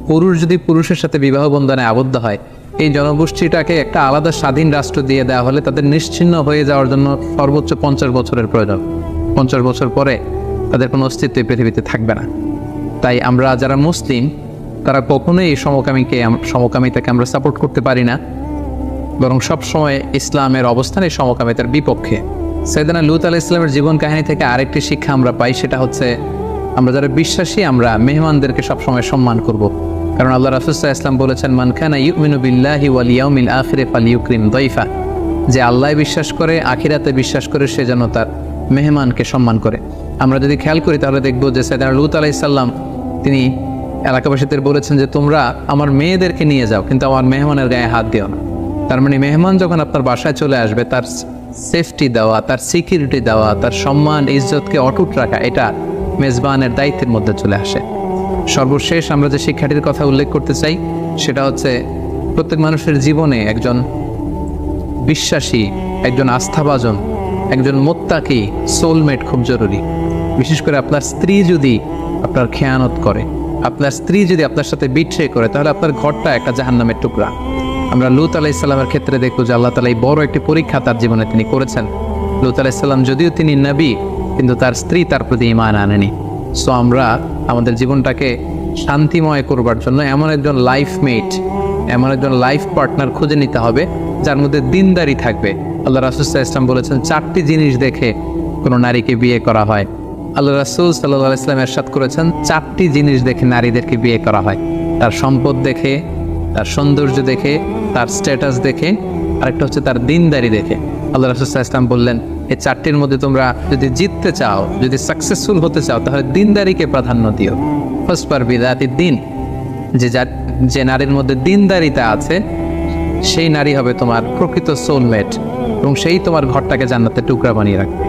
পুরুষ যদি পুরুষের সাথে বিবাহ বন্ধনে আবদ্ধ হয়, এই জনগোষ্ঠীটাকে একটা আলাদা স্বাধীন রাষ্ট্র দিয়ে দেওয়া হলে তাদের নিশ্চিহ্ন হয়ে যাওয়ার জন্য সর্বোচ্চ 50 বছরের প্রয়োজন। 50 বছর পরে তাদের কোনো অস্তিত্ব এই পৃথিবীতে থাকবে না। তাই আমরা যারা মুসলিম তারা কখনোই এই সমকামিতাকে আমরা সাপোর্ট করতে পারি না, বরং সবসময় ইসলামের অবস্থান এই সমকামিতার বিপক্ষে। সাইয়েদনা লূত আলাইহিস সালামের জীবন কাহিনী থেকে আরেকটি শিক্ষা আমরা পাই, সেটা হচ্ছে আমরা যারা বিশ্বাসী আমরা মেহমানদেরকে সবসময় সম্মান করব। কারণ আল্লাহ রাসূল সাল্লাল্লাহু আলাইহি ওয়াসাল্লাম বলেছেন, মান কানা ইউমিনু বিল্লাহি ওয়াল ইয়াউমিল আখির ফালইউকরিম দাইফা, যে আল্লাহ বিশ্বাস করে, আখিরাতে বিশ্বাস করে, সে যেন তার মেহমানকে সম্মান করে। আমরা যদি খেয়াল করি তাহলে দেখব যে সাইয়েদনা লূত আলাইহিস সালাম তিনি এলাকাবাসীদের বলেছেন যে তোমরা আমার মেয়েদেরকে নিয়ে যাও, কিন্তু আমার মেহমানের গায়ে হাত দিও না। তার মানে মেহমান যখন আপনার বাসায় চলে আসবে, তার সেফটি দেওয়া, তার সিকিউরিটি দেওয়া, তার সম্মান ইজ্জতকে অটুট রাখা, এটা মেজবানের দায়িত্বের মধ্যে চলে আসে। সর্বশেষ আমরা যে শিক্ষাটির কথা উল্লেখ করতে চাই সেটা হচ্ছে প্রত্যেক মানুষের জীবনে একজন বিশ্বাসী, একজন আস্থাভাজন, একজন মুত্তাকি সোলমেট খুব জরুরি। বিশেষ করে আপনার স্ত্রী যদি আপনার খেয়ানত করে, আপনার স্ত্রী যদি আপনার সাথে বিট্রে করে, তাহলে আপনার ঘরটা একটা জাহান্নামের টুকরা। আমরা লূত আলাইহিস সালামের ক্ষেত্রে দেখব যে আল্লাহ তাআলা এই বড় একটি পরীক্ষা তার জীবনে তিনি করেছেন। লূত আলাইহিস সালাম যদিও তিনি নবী, কিন্তু তার স্ত্রী তার প্রতি ঈমান আনেনি। সো আমরা আমাদের জীবনটাকে শান্তিময় করবার জন্য এমন একজন লাইফমেট, এমন একজন লাইফ পার্টনার খুঁজে নিতে হবে যার মধ্যে দিনদারি থাকবে। আল্লাহ রাসূল সাল্লাল্লাহু আলাইহি ওয়াসাল্লাম বলেছেন 4টি জিনিস দেখে কোনো নারীকে বিয়ে করা হয়। আল্লাহ রাসূল সাল্লাল্লাহু আলাইহি ওয়াসাল্লাম ইরশাদ করেছেন 4টি জিনিস দেখে নারীদেরকে বিয়ে করা হয়। তার সম্পদ দেখে, তার সৌন্দর্য দেখে, তার স্ট্যাটাস দেখে, আরেকটা হচ্ছে তার দিনদারি দেখে। আল্লাহ রাসূল সাল্লাল্লাহু আলাইহি ওয়াসাল্লাম বললেন এই 4টির মধ্যে তোমরা যদি জিততে চাও, যদি সাকসেসফুল হতে চাও, তাহলে দিনদারিকে প্রাধান্য দিও। ফাসবার বিযাতিদ দিন, যে নারীর মধ্যে দিনদারিতা আছে সেই নারী হবে তোমার প্রকৃত সোলমেট, এবং সেই তোমার ঘরটাকে জান্নাতের টুকরা বানিয়ে রাখবে।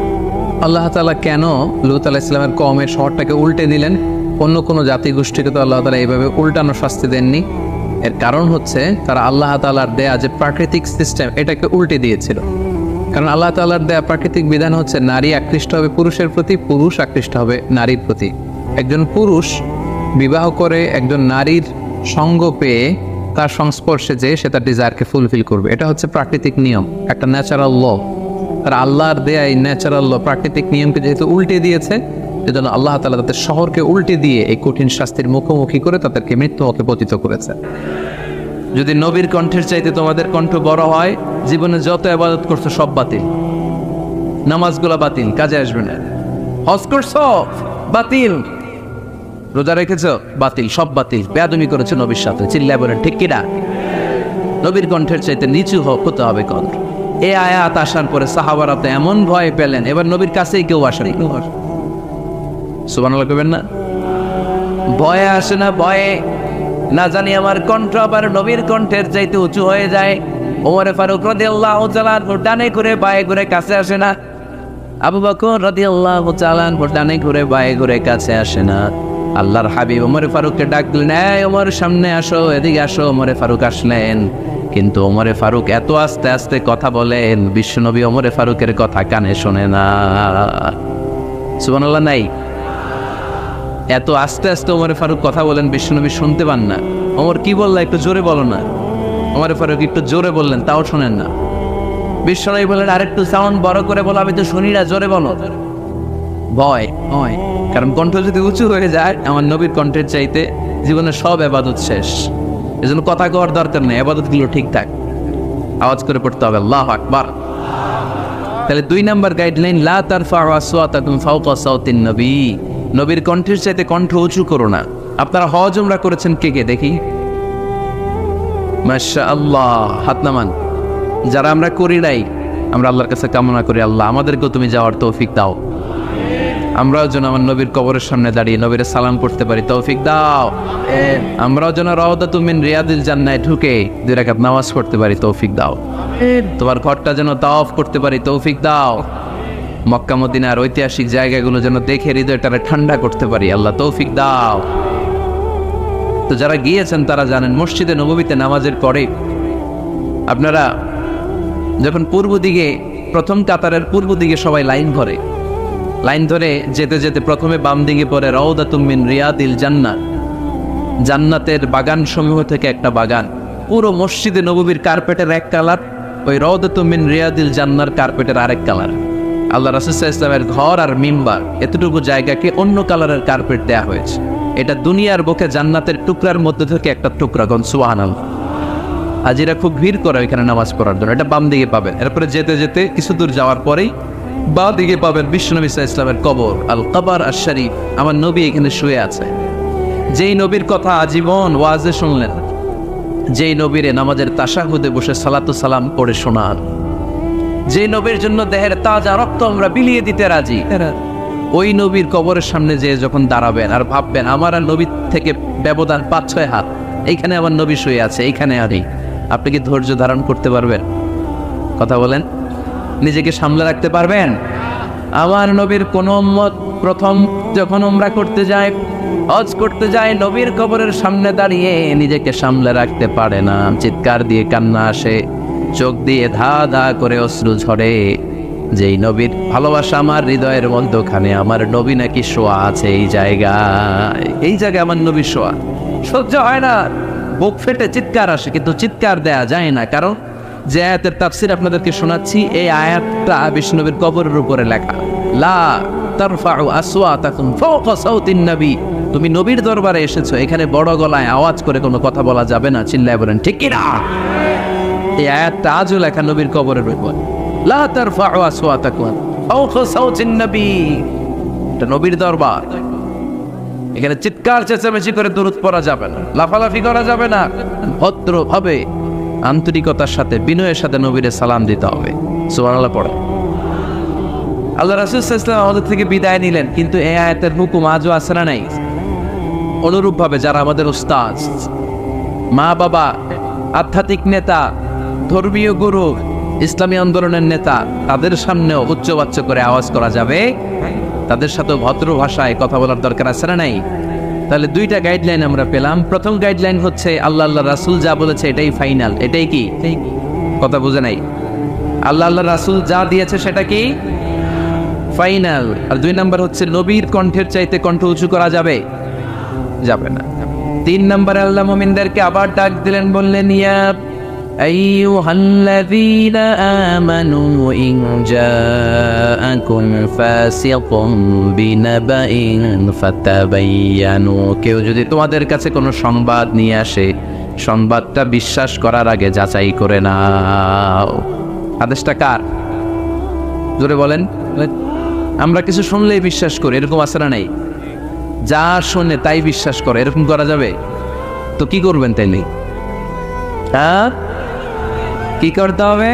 আল্লাহ তাআলা কেন লূত আলাইহিস সালামের কওমের শহরটাকে উল্টে দিলেন? অন্য কোনো জাতিগোষ্ঠীকে তো আল্লাহ তাআলা এইভাবে উল্টানো শাস্তি দেননি। এর কারণ হচ্ছে তারা আল্লাহ তাআলার দেয়া যে প্রাকৃতিক সিস্টেম এটাকে উল্টে দিয়েছিল। কারণ আল্লাহ তাআলার দেয়া প্রাকৃতিক বিধান হচ্ছে নারী আকৃষ্ট হবে পুরুষের প্রতি, পুরুষ আকৃষ্ট হবে নারীর প্রতি। একজন পুরুষ বিবাহ করে একজন নারীর সঙ্গ পেয়ে তার সংস্পর্শে যে সে তার ডিজায়ারকে ফুলফিল করবে, এটা হচ্ছে প্রাকৃতিক নিয়ম, একটা ন্যাচারাল ল। আর আল্লাহর দেয়া এই ন্যাচারাল ল, প্রাকৃতিক নিয়মকে যেহেতু উল্টে দিয়েছে, সেজন্য আল্লাহ তাআলা তাদের শহরকে উল্টে দিয়ে এই কঠিন শাস্তির মুখোমুখি করে তাদেরকে মৃত্যুমুখে পতিত করেছে। যদি নবীর কণ্ঠের চাইতে তোমাদের কণ্ঠ বড় হয়, জীবনে যত ইবাদত করছো সব বাতিল, নামাজগুলো বাতিল, কাজে আসবে না। হজ করছো বাতিল, রোজা রেখেছো বাতিল, সব বাতিল। বেয়াদবি করেছো নবীর সাথে, চিল্লায় বলেন ঠিক কিনা? নবীর কণ্ঠের চাইতে নিচু হতে হবে কণ্ঠ। এই আয়াত আসার পরে সাহাবারা তো এমন ভয় পেলেন, এবার নবীর কাছেই কেউ আসেনি। সুবহানাল্লাহ কইবেন না? ভয়ে আসে না, ভয়ে না জানি আমার কণ্ঠ আবার নবীর কণ্ঠের চাইতে উঁচু হয়ে যায়। ওমর ফারুক রাদিয়াল্লাহু তাআলা ডানে ঘুরে বায়ে ঘুরে কাছে আসে না, আবু বকর রাদিয়াল্লাহু তাআলা ডানে ঘুরে বায়ে ঘুরে কাছে আসে না। আল্লাহর হাবিব ওমর ফারুককে ডাকলেন, এই ওমর সামনে আসো, এদিকে আসো। ওমর ফারুক আসলেন, কিন্তু ওমর ফারুক এত আস্তে আস্তে কথা বলেন, বিশ্বনবী ওমর ফারুকের কথা কানে শোনে না। সুবহানাল্লাহ নাই? এত আস্তে আস্তে ওমর ফারুক কথা বলেন, বিশ্বনবী শুনতে পান না। ওমর কি বললা, একটু জোরে বলো না। ওমর ফারুক একটু জোরে বললেন, তাও শোনেন না। বিশ্বনবী বললেন, আরেকটু সাউন্ড বড় করে বলো, আমি তো শুনি না, জোরে বলো। ভয় হয়, কারণ কণ্ঠ যদি উঁচু হয়ে যায় আমার নবীর কণ্ঠের চাইতে, জীবনের সব ইবাদত শেষ। এজন্য কথা কওয়ার দরকার নেই, ইবাদতগুলো ঠিকঠাক আওয়াজ করে পড়তে হবে, আল্লাহু আকবার। তাহলে 2 নাম্বার গাইডলাইন, লা তারফাউ আসওয়াতাকুম ফাওকা সাওতিন নবী, নবীর কণ্ঠের চাইতে কণ্ঠ উঁচু করো না। আপনারা হজ উমরা করেছেন কে কে দেখি? মাশাআল্লাহ, হাত নামান। যারা আমরা করি নাই, আমরা আল্লাহর কাছে কামনা করি, আল্লাহ আমাদেরকেও তুমি যাওয়ার তৌফিক দাও। আমরাও যেন আমার নবীর কবরের সামনে দাঁড়িয়ে নবীর সালাম করতে পারি, তৌফিক দাও। আমরাও যেন রাউদাতুম মিন রিয়াদিল জান্নাহ ঢুকে 2 রাকাত নামাজ পড়তে পারি, তৌফিক দাও। তোমার ঘরটা যেন তাওয়াফ করতে পারি, তৌফিক দাও। মক্কা মদিনার ঐতিহাসিক জায়গাগুলো যেন দেখে হৃদয়টারে ঠান্ডা করতে পারি, আল্লাহ তৌফিক দাও। তো যারা গিয়েছেন তারা জানেন, মসজিদে নববীতে নামাজের পরে আপনারা যখন পূর্ব দিকে, প্রথম কাতারের পূর্ব দিকে সবাই লাইন ধরে, লাইন ধরে যেতে যেতে প্রথমে বাম দিকে পড়ে রাউদাতুম মিন রিয়াদিল জান্নাহ, জান্নাতের বাগান সমূহ থেকে একটা বাগান। পুরো মসজিদে নববীর কার্পেটের এক কালার, ওই রাউদাতুম মিন রিয়াদিল জান্নাহর কার্পেটের আরেক কালার। আল্লাহ রাসূল সাল্লাল্লাহু আলাইহি ওয়াসাল্লামের ঘর আর মিম্বার এতটুকু জায়গাকে অন্য কালারের কার্পেট দেয়া হয়েছে। এটা দুনিয়ার বুকে জান্নাতের টুকরার মধ্যে থেকে একটা টুকরা, গন সুবহানাল্লাহ। হাজিরা খুব ভিড় করে এখানে নামাজ পড়ার জন্য। এটা বাম দিকে পাবেন। এরপরে যেতে যেতে কিছু দূর যাওয়ার পরেই বাঁ দিকে পাবেন বিশ্বনবী সাল্লাল্লাহু আলাইহি ওয়াসাল্লামের কবর, আল কবর আশ শরীফ। আমার নবী এখানে শুয়ে আছে। যেই নবীর কথা আজীবন ওয়াজে শুনলেন, যেই নবীরে নামাজের তাশাহুদে বসে সালাতু সালাম পড়ে শোনান, যে নবীর জন্য দেহের তাজা রক্ত আমরা বিলিয়ে দিতে রাজি, ওই নবীর কবরের সামনে যে যখন দাঁড়াবেন আর ভাববেন আমার আর নবীর থেকে ব্যবধান 5-6 হাত, এইখানে আমার নবী শুয়ে আছে, এইখানে আনি, আপনি কি ধৈর্য ধারণ করতে পারবেন? কথা বলেন, নিজেকে সামলে রাখতে পারবেন? আমার নবীর কোন উম্মত প্রথম যখন উমরা করতে যায়, হজ করতে যায়, নবীর কবরের সামনে দাঁড়িয়ে নিজেকে সামলে রাখতে পারে না। চিৎকার দিয়ে কান্না আসে, চোখ দিয়ে ধা ধা করে অশ্রু ঝরে। যেই নবীর ভালোবাসা আমার হৃদয়ের মধ্যখানে, আমার নবী নাকি শোয়া আছে এই জায়গায়, এই জায়গায় আমার নবী শোয়া। সহ্য হয় না, বুক ফেটে চিৎকার আসে, কিন্তু চিৎকার দেয়া যায় না। কারণ যে আয়াতের তাফসীর আপনাদেরকে শোনাচ্ছি, এই আয়াতটা বিষ্ণুনবীর কবরের উপরে লেখা, লা তারফাউ আসওয়াতাকুম ফাওকা সাওতিন নবী। তুমি নবীর দরবারে এসেছো, এখানে বড় গলায় আওয়াজ করে কোনো কথা বলা যাবে না, চিল্লায় বলেন ঠিক কি না? এই আয়াতটা আজও লেখা নবীর কবরের উপর, লা তারফাউ আসওয়াতাকুম ফাওকা সাওতিন নবী। এটা নবীর দরবার, এখানে চিৎকার চেঁচামেচি করে দরুদ পড়া যাবে না, লাফালাফি করা যাবে না। ভদ্রভাবে আন্তরিকতার সাথে বিনয়ের সাথে নবীরে সালাম দিতে হবে। সুবহানাল্লাহ পড়ে। আল্লাহ রাসূল সাল্লাল্লাহু আলাইহি ওয়াসাল্লাম আমাদের থেকে বিদায় নিলেন, কিন্তু এই আয়াতের হুকুম আজও আছে না নাই? অনুরূপভাবে যারা আমাদের উস্তাদ, মা বাবা, আধ্যাত্মিক নেতা, ধর্মীয় গুরু, ইসলামী আন্দোলনের নেতা, তাদের সামনেও উচ্চবাচ্য করে আওয়াজ করা যাবে, তাদের সাথে ভদ্র ভাষায় কথা বলার দরকার আছে না নাই? তাহলে 2টা গাইডলাইন আমরা পেলাম। প্রথম গাইডলাইন হচ্ছে আল্লাহ রাসূল যা বলেছে এটাই ফাইনাল। এটাই কি? কথা বুঝে নাই? আল্লাহ রাসূল যা দিয়েছে সেটা কি ফাইনাল। আর 2 নাম্বার হচ্ছে নবীর কণ্ঠের চাইতে কণ্ঠ উঁচু করা যাবে? যাবে না। 3 নম্বরে আল্লাহ মুমিনদেরকে আবার ডাক দিলেন, বললেন ইয়া আইয়ুহাল্লাযীনা আমানু ইন জাআকুম ফাসিকুম বিনাবাইন ফাতাবায়ানু, কেউ যদি তোমাদের কাছে কোনো সংবাদ নিয়ে আসে, সংবাদটা বিশ্বাস করার আগে যাচাই করে নাও। আদেশটা কার? জোরে বলেন। আমরা কিছু শুনলেই বিশ্বাস করি, এরকম আছে না নাই? যা শুনে তাই বিশ্বাস করে, এরকম করা যাবে? তো কি করবেন তাইলে? হ্যাঁ, কি করতে হবে?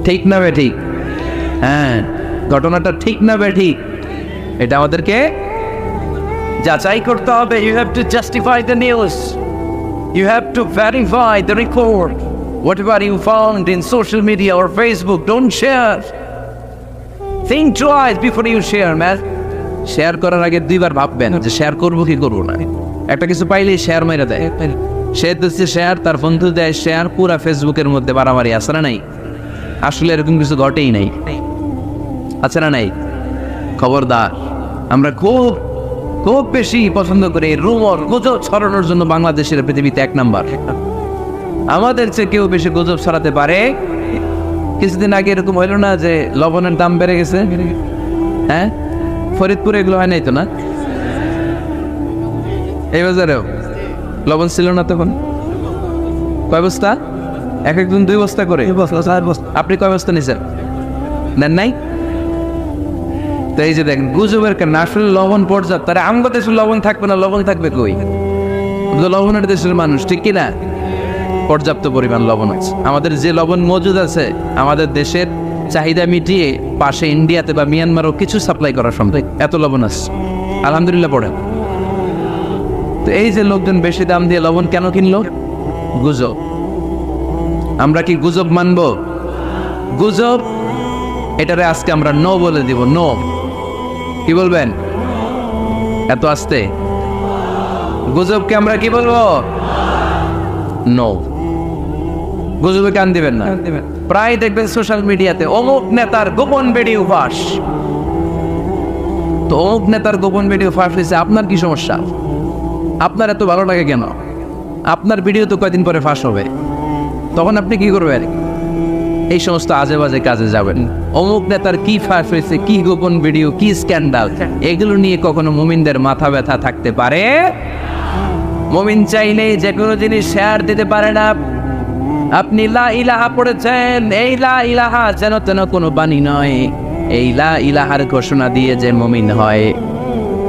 ঠিক না বে ঠিক? হ্যাঁ, ঘটনাটা ঠিক না বে ঠিক, এটা আমাদেরকে যাচাই করতে হবে। You have to justify the news, you have to verify the report. Whatever you found in social media or Facebook, don't share. Think twice before you share, man. Share করার আগে 2 বার ভাববেন যে শেয়ার করবো কি করবো না। একটা কিছু পাইলেই শেয়ার মেরে দেয়, সে দিচ্ছে শেয়ার, তার বন্ধু দেয় শেয়ার, পুরা ফেসবুকের মধ্যে বাড়াবাড়ি। আছে না নাই? আসলে এরকম কিছু ঘটেই নাই, আছে না নাই? খবরদার, আমরা খুব খুব বেশি পছন্দ করি রুমর, গুজব ছড়ানোর জন্য বাংলাদেশের পৃথিবীতে 1 নাম্বার। আমাদের চেয়ে কেউ বেশি গুজব ছড়াতে পারে। কিছুদিন আগে এরকম হইল না যে লবণের দাম বেড়ে গেছে? হ্যাঁ, ফরিদপুরে এগুলো হয় নাই তো না? এই বাজারেও লবণ ছিল না তখন? কয় বস্তা? একজন 2 বস্তা করে। আপনি কয় বস্তা নিছেন? নেন নাই? তো এই যে দেখেন গুজবের কারণ আসলে লবণ পর্যাপ্ত। তারা আমগো দেশে লবণ থাকবে না, লবণ থাকবে কই? লবণের দেশের মানুষ, ঠিক কিনা? পর্যাপ্ত পরিমাণ লবণ আছে। আমাদের যে লবণ মজুদ আছে, আমাদের দেশের চাহিদা মিটিয়ে পাশে ইন্ডিয়াতে বা মিয়ানমারও কিছু সাপ্লাই করা সম্ভব, এত লবণ আছে। আলহামদুলিল্লাহ পড়েন। তো এই যে লোকজন বেশি দাম দিয়ে লবণ কেন কিনলো? গুজব। আমরা কি গুজব মানব? গুজব এটারে আজকে আমরা নো বলে দিব। নো। কি বলবেন? এত আস্তে? গুজবকে আমরা কি বলবো? নো। গুজবে কান দিবেন না। প্রায় দেখবেন সোশ্যাল মিডিয়াতে অমুক নেতার গোপন ভিডিও ফাঁস। তো অমুক নেতার গোপন ভিডিও ফাঁস হয়েছে, আপনার কি সমস্যা? আপনার এত ভালো লাগে কেন? আপনার ভিডিও তো কয়দিন পরে ফাঁস হবে, তখন আপনি কি করবেন? এই সমস্ত আজে বাজে কাজে যাবেন। অমুক নেতার কি ফাঁস হয়েছে, কি গোপন ভিডিও, কি স্ক্যান্ডাল, এগুলো নিয়ে কখনো মুমিনদের মাথা ব্যথা থাকতে পারে? মুমিন চাইলেই যে কোনো জিনিস শেয়ার দিতে পারে না। আপনি লা ইলাহা পড়েছেন, এই লা ইলাহা যেন তেন কোনো বাণী নয়। এই লা ইলাহার ঘোষণা দিয়ে যে মুমিন হয়,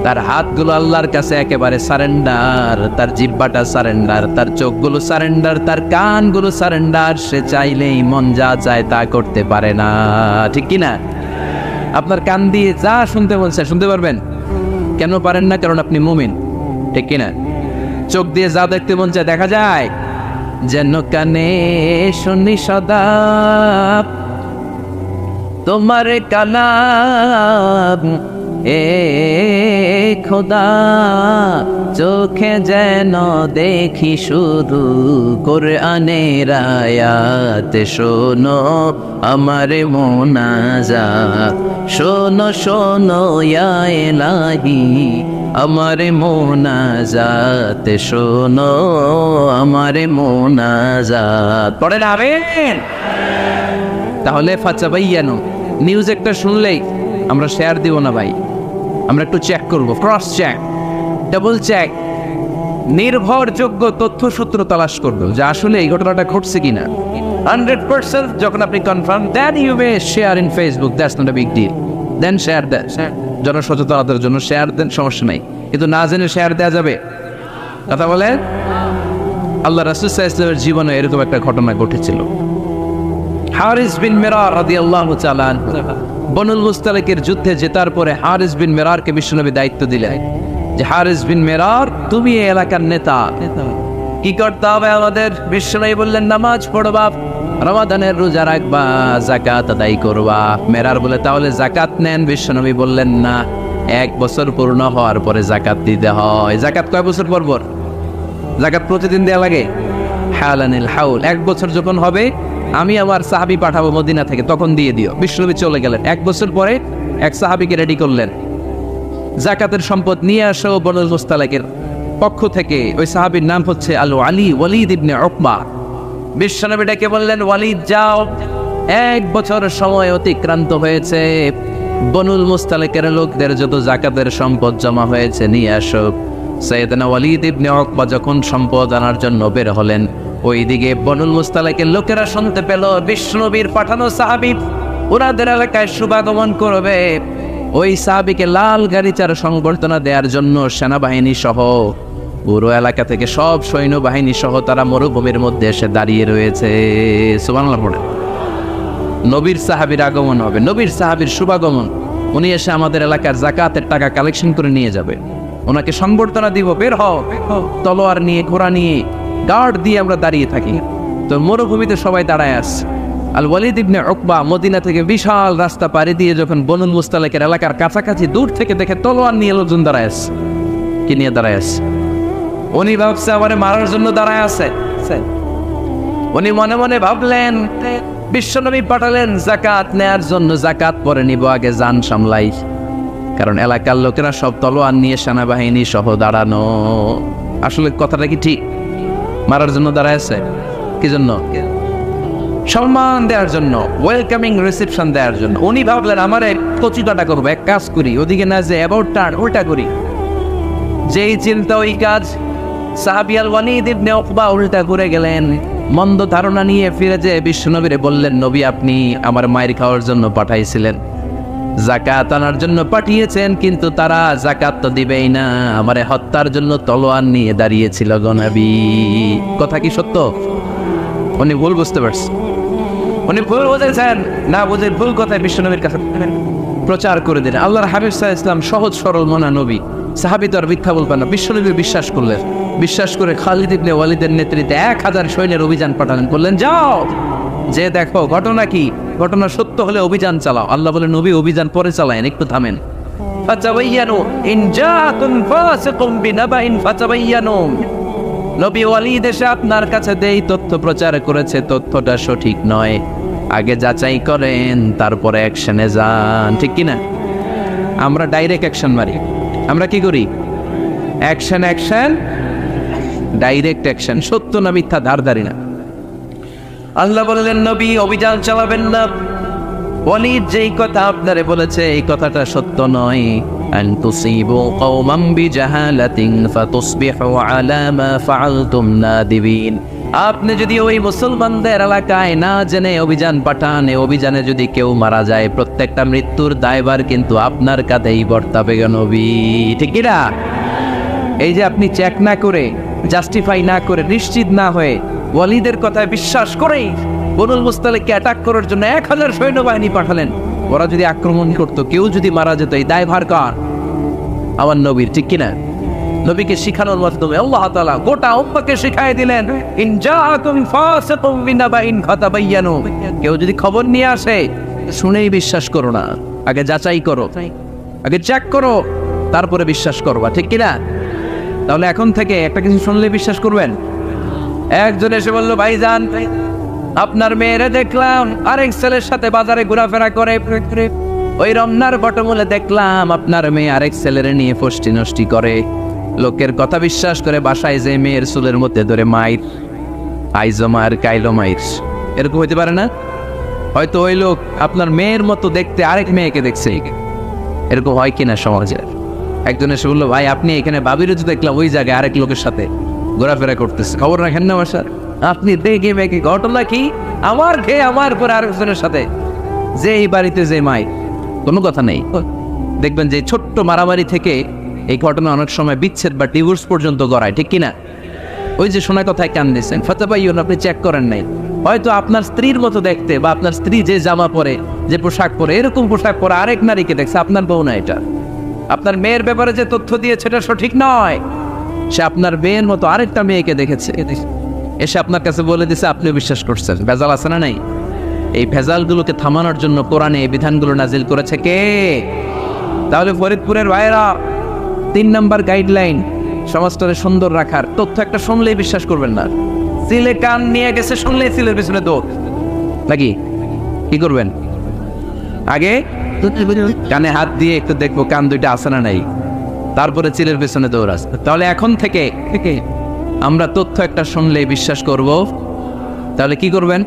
তার হাতগুলো আল্লাহর কাছে একেবারে সারেন্ডার, তার জিহ্বাটা সারেন্ডার, তার চোখগুলো সারেন্ডার, তার কানগুলো সারেন্ডার। সে চাইলেই মন যা চায় তা করতে পারে না, ঠিক কিনা? আপনার কান দিয়ে যা শুনতে বলছে শুনতে পারবেন? কেন পারেন না? কারণ আপনি মুমিন, ঠিক কিনা? চোখ দিয়ে যা দেখতে মন চায় দেখা যায়, যেন কানে শুনি সদা তোমার কালাম, এ খোদা চোখে যেন দেখি শুধু কোরআনের আয়াত। শোনো আমার মোনাজাত, শোনো শোনো ইয়া ইলাহি আমার মোনাজাত, শোনো আমার মোনাজাত। পড়েন আমিন। তাহলে ফাতাবায়ানু, নিউজ একটা শুনলেই আমরা শেয়ার দিব না ভাই, আমরা একটু চেক করব, ক্রস চেক, ডাবল চেক, নির্ভরযোগ্য তথ্যসূত্র তালাশ করব যে আসলে এই ঘটনাটা ঘটছে কিনা। 100% যখন আপনি confirm, then you may share in Facebook, that's not a big deal. দেন শেয়ার দেন, জনসচেতনতার জন্য শেয়ার দেন, সমস্যা নাই। কিন্তু না জেনে শেয়ার দেওয়া যাবে? কথা বলেন। আল্লাহ রাসূল সাল্লাল্লাহু আলাইহি ওয়াসাল্লামের জীবনে এরকম একটা ঘটনা ঘটেছিল। হারিস বিন মিরার রাদিয়াল্লাহু তাআলা আনহু বনুল মুস্তালিকের যুদ্ধে জেতার পরে হারিস বিন মিরারকে বিশ্বনবী দায়িত্ব দিলেন যে হারিস বিন মিরার, তুমি এই এলাকার নেতা, কি করতে হবে আমাদের? বিশ্বনবী বললেন নামাজ পড়বা, রমাদানের রোজা রাখবা, যাকাত আদায় করবা। মিরার বলে তাহলে যাকাত নেন। বিশ্বনবী বললেন না, 1 বছর পূর্ণ হওয়ার পরে যাকাত দিতে হয়। যাকাত কয় বছর পর পর? যাকাত প্রতিদিন দেয়া লাগে। হালানিল হাউল, 1 বছর যখন হবে আমি আমার সাহাবী পাঠাবো মদিনা থেকে, তখন দিয়ে দিও। বিশ্বনবী চলে গেলেন। 1 বছর পরে এক সাহাবীকে রেডি করলেন জাকাতের সম্পদ নিয়ে আসো বনুল মুস্তালিকের পক্ষ থেকে। ওই সাহাবীর নাম হচ্ছে আল আলী ওয়ালিদ ইবনে উকবা। বিশ্বনবী ডেকে বললেন, ওয়ালিদ যাও, 1 বছর সময় অতিক্রান্ত হয়েছে, বনুল মুস্তালিকের লোকদের যত জাকাতের সম্পদ জমা হয়েছে নিয়ে আসো। সাইয়েদনা ওয়ালিদ ইবনে উকবা যখন সম্পদ আনার জন্য বের হলেন, ওইদিকে বনুল মুস্তালিকের লোকেরা শুনতে পেল বিশ্বনবীর পাঠানো সাহাবী ওনাদের এলাকায় শুভাগমন করবে। ওই সাহাবীকে লাল গাড়িচার সংবর্ধনা দেওয়ার জন্য সেনাবাহিনী সহ পুরো এলাকা থেকে সব সৈন্যবাহিনী সহ তারা মরুভূমির মধ্যে এসে দাঁড়িয়ে রয়েছে। সুবহানাল্লাহ পড়ে। নবীর সাহাবীর আগমন হবে, নবীর সাহাবীর শুভাগমন। উনি এসে আমাদের এলাকার জাকাতের টাকা কালেকশন করে নিয়ে যাবে, ওনাকে সংবর্ধনা দিব। বের হও, তলোয়ার নিয়ে, ঘোড়া নিয়ে, গার্ড দিয়ে আমরা দাঁড়িয়ে থাকি। তো মরুভূমিতে সবাই দাঁড়ায় আসছে। আল ওয়ালিদ ইবনে উকবা মদিনা থেকে বিশাল রাস্তা পাড়ি দিয়ে যখন বনুল মুস্তালিকের এলাকার কাছাকাছি দূর থেকে দেখে তলোয়ার নিয়ে লোকজন দাঁড়ায় আসছে। কি নিয়ে দাঁড়ায় আসছে? উনি ভাবছে আমারে মারার জন্য দাঁড়ায় আছে। উনি মনে মনে ভাবলেন বিশ্বনবী পাঠালেন জাকাত নেয়ার জন্য, জাকাত পরে নিব, আগে জান সামলাই। কারণ এলাকার লোকেরা সব তলোয়ার নিয়ে সেনাবাহিনী সহ দাঁড়ানো। আসলে কথাটা কি ঠিক? মারার জন্য দাঁড়ায় আছে কি জন্য? সম্মান দেওয়ার জন্য, ওয়েলকামিং রিসেপশন দেওয়ার জন্য। উনি ভাবলেন আমারে কচিকাটা করবো, এক কাজ করি, ওদিকে না যে অ্যাবাউট টার্ন উল্টা করি। যেই চিন্তা ওই কাজ। সাহাবী আল ওয়ালিদ ইবনে উকবা উল্টা করে গেলেন। মন্দ ধারণা নিয়ে ফিরে যেয়ে বিশ্বনবীরে বললেন, নবী আপনি আমার মায়ের খাওয়ার জন্য পাঠাইছিলেন, জাকাত আনার জন্য পাঠিয়েছেন, কিন্তু তারা জাকাত তো দিবেই না, আমারে হত্যার জন্য তলোয়ার নিয়ে দাঁড়িয়েছিল গো নবী। কথা কি সত্য? উনি ভুল বুঝতে পারছেন, উনি ভুল বুঝেছেন। না বুঝে ভুল কথায় বিশ্বনবীর কাছে প্রচার করে দিলেন। আল্লাহর হাবিব সাল্লাল্লাহু আলাইহি ওয়াসাল্লাম সহজ সরল মনা নবী, সাহাবী তো আর মিথ্যা বলবেন না। বিশ্বনবী বিশ্বাস করলেন। বিশ্বাস করে খালিদ ইবনে ওয়ালিদের নেতৃত্বে 1000 সৈন্যের অভিযান পাঠালেন। বললেন যাও, যে দেখো ঘটনা কি, ঘটনা সত্য হলে অভিযান চালাও। আল্লাহ বলে নবী অভিযান পরে চালায়েন, একটু থামেন। ফাতাবায়ানু ইন জাআতুন ফাসিকুম বিনাবাইন ফাতাবায়ানু। নবী ওয়ালিদ এসে আপনার কাছে দেই তথ্য প্রচার করেছে, তথ্যটা সঠিক নয়, আগে যাচাই করেন, তারপরে অ্যাকশনে যান। ঠিক কি না? আমরা ডাইরেক্ট অ্যাকশন মারি। আমরা কি করি? Action action, direct action. সত্য না মিথ্যা ধারধারি না। আল্লাহ বললেন নবী অভিযান চালাবেন না। ওয়ালিদ যেই কথা আপনারে বলেছে এই কথাটা সত্য নয়। আন তুসিবু কওমান বিজাহালাতিন ফাতুসবিহু আলা মা ফাআলতুম নাদিবিন। আপনি যদি ওই মুসলমানদের এলাকায় না জেনে অভিযান পাঠান, এই অভিযানে যদি কেউ মারা যায়, প্রত্যেকটা মৃত্যুর দায়ভার কিন্তু আপনার কাঁধেই বর্তাবে গো নবী। ঠিক কি না? এই যে আপনি চেক না করে, জাস্টিফাই না করে, নিশ্চিত না হয়ে ওয়ালিদের কথায় বিশ্বাস করেই বনুল মুস্তালিককে অ্যাটাক করার জন্য 1000 সৈন্যবাহিনী পাঠালেন। ওরা যদি আক্রমণ করতো, কেউ যদি মারা যেত, এই দায়ভার কার? আমার নবীর। ঠিক কিনা? নবীকে শিখানোর মাধ্যমে আল্লাহ তাআলা গোটা উম্মাহকে শিখাই দিলেন, ইন জাআকুম ফাসিকুম বিনাবাইন ফাতাবায়ানু। কেউ যদি খবর নিয়ে আসে, শুনেই বিশ্বাস করো না, আগে যাচাই করো, আগে চেক করো, তারপরে বিশ্বাস করবা। ঠিক কিনা? তাহলে এখন থেকে একটা কিছু শুনলে বিশ্বাস করবেন? একজন এসে বলল, ভাইজান আপনার মেয়েরে দেখলাম আরেক ছেলের সাথে বাজারে ঘোরাফেরা করে, ওই রমনার বটমূলে দেখলাম আপনার মেয়ে আরেক ছেলের নিয়ে ফষ্টি নষ্টি করে। লোকের কথা বিশ্বাস করে বাসায় যে মেয়ের চুলের মধ্যে ধরে মাইর, আইজো মায়ের কাইলো মাইর। এরকম হইতে পারে না? হয়তো ওই লোক আপনার মেয়ের মতো দেখতে আরেক মেয়েকে দেখছে। এরকম হয় কিনা সমাজে? একজন এসে বললো, ভাই আপনি এখানে বাবিরও তো দেখলাম ওই জায়গায় আরেক লোকের সাথে ঘোরাফেরা করতেছে, খবর রাখেন না আমার সাথে? আপনি দেখে মেয়েকে, ঘটনা কি? আমার খেয়ে আমার পরে আরেকজনের সাথে, যে এই বাড়িতে যে মাই, কোনো কথা নেই। দেখবেন যে ছোট্ট মারামারি থেকে এই ঘটনা অনেক সময় বিচ্ছেদ বা ডিভোর্স পর্যন্ত গড়ায়। ঠিক কিনা? ওই যে শোনা কথায় কান দিয়েছেন, ফাতাবাইয়ুন, আপনি চেক করেন নাই। হয়তো আপনার স্ত্রীর মতো দেখতে বা আপনার স্ত্রী যে জামা পরে, যে পোশাক পরে, এরকম পোশাক পরে আরেক নারীকে দেখছে, আপনার বউ না এটা। আপনার মেয়ের ব্যাপারে যে তথ্য দিয়েছে এটা সঠিক নয়, সে আপনার মেয়ের মতো আরেকটা মেয়েকে দেখেছে, এসে আপনার কাছে বলে দিছে, আপনিও বিশ্বাস করছেন। ভেজাল আছে না নাই? এই ভেজালগুলোকে থামানোর জন্য কোরআনে এই বিধানগুলো নাজিল করেছে কে? তাহলে ফরিদপুরের ভাইরা 3 নম্বর গাইডলাইন, সমাজটাকে সুন্দর রাখার তথ্য একটা শুনলেই বিশ্বাস করবেন না। সিলে কান নিয়ে গেছে, শুনলেই সিলের পিছনে দৌড়, নাকি? কি করবেন? আগে কানে হাত দিয়ে একটু দেখবো কান দুইটা আছে না নাই। তারপরে চিলের পেছনে দৌড়াস। তাহলে এখন থেকে আমরা তথ্য একটা শুনলে বিশ্বাস করব, তাহলে কি করবেন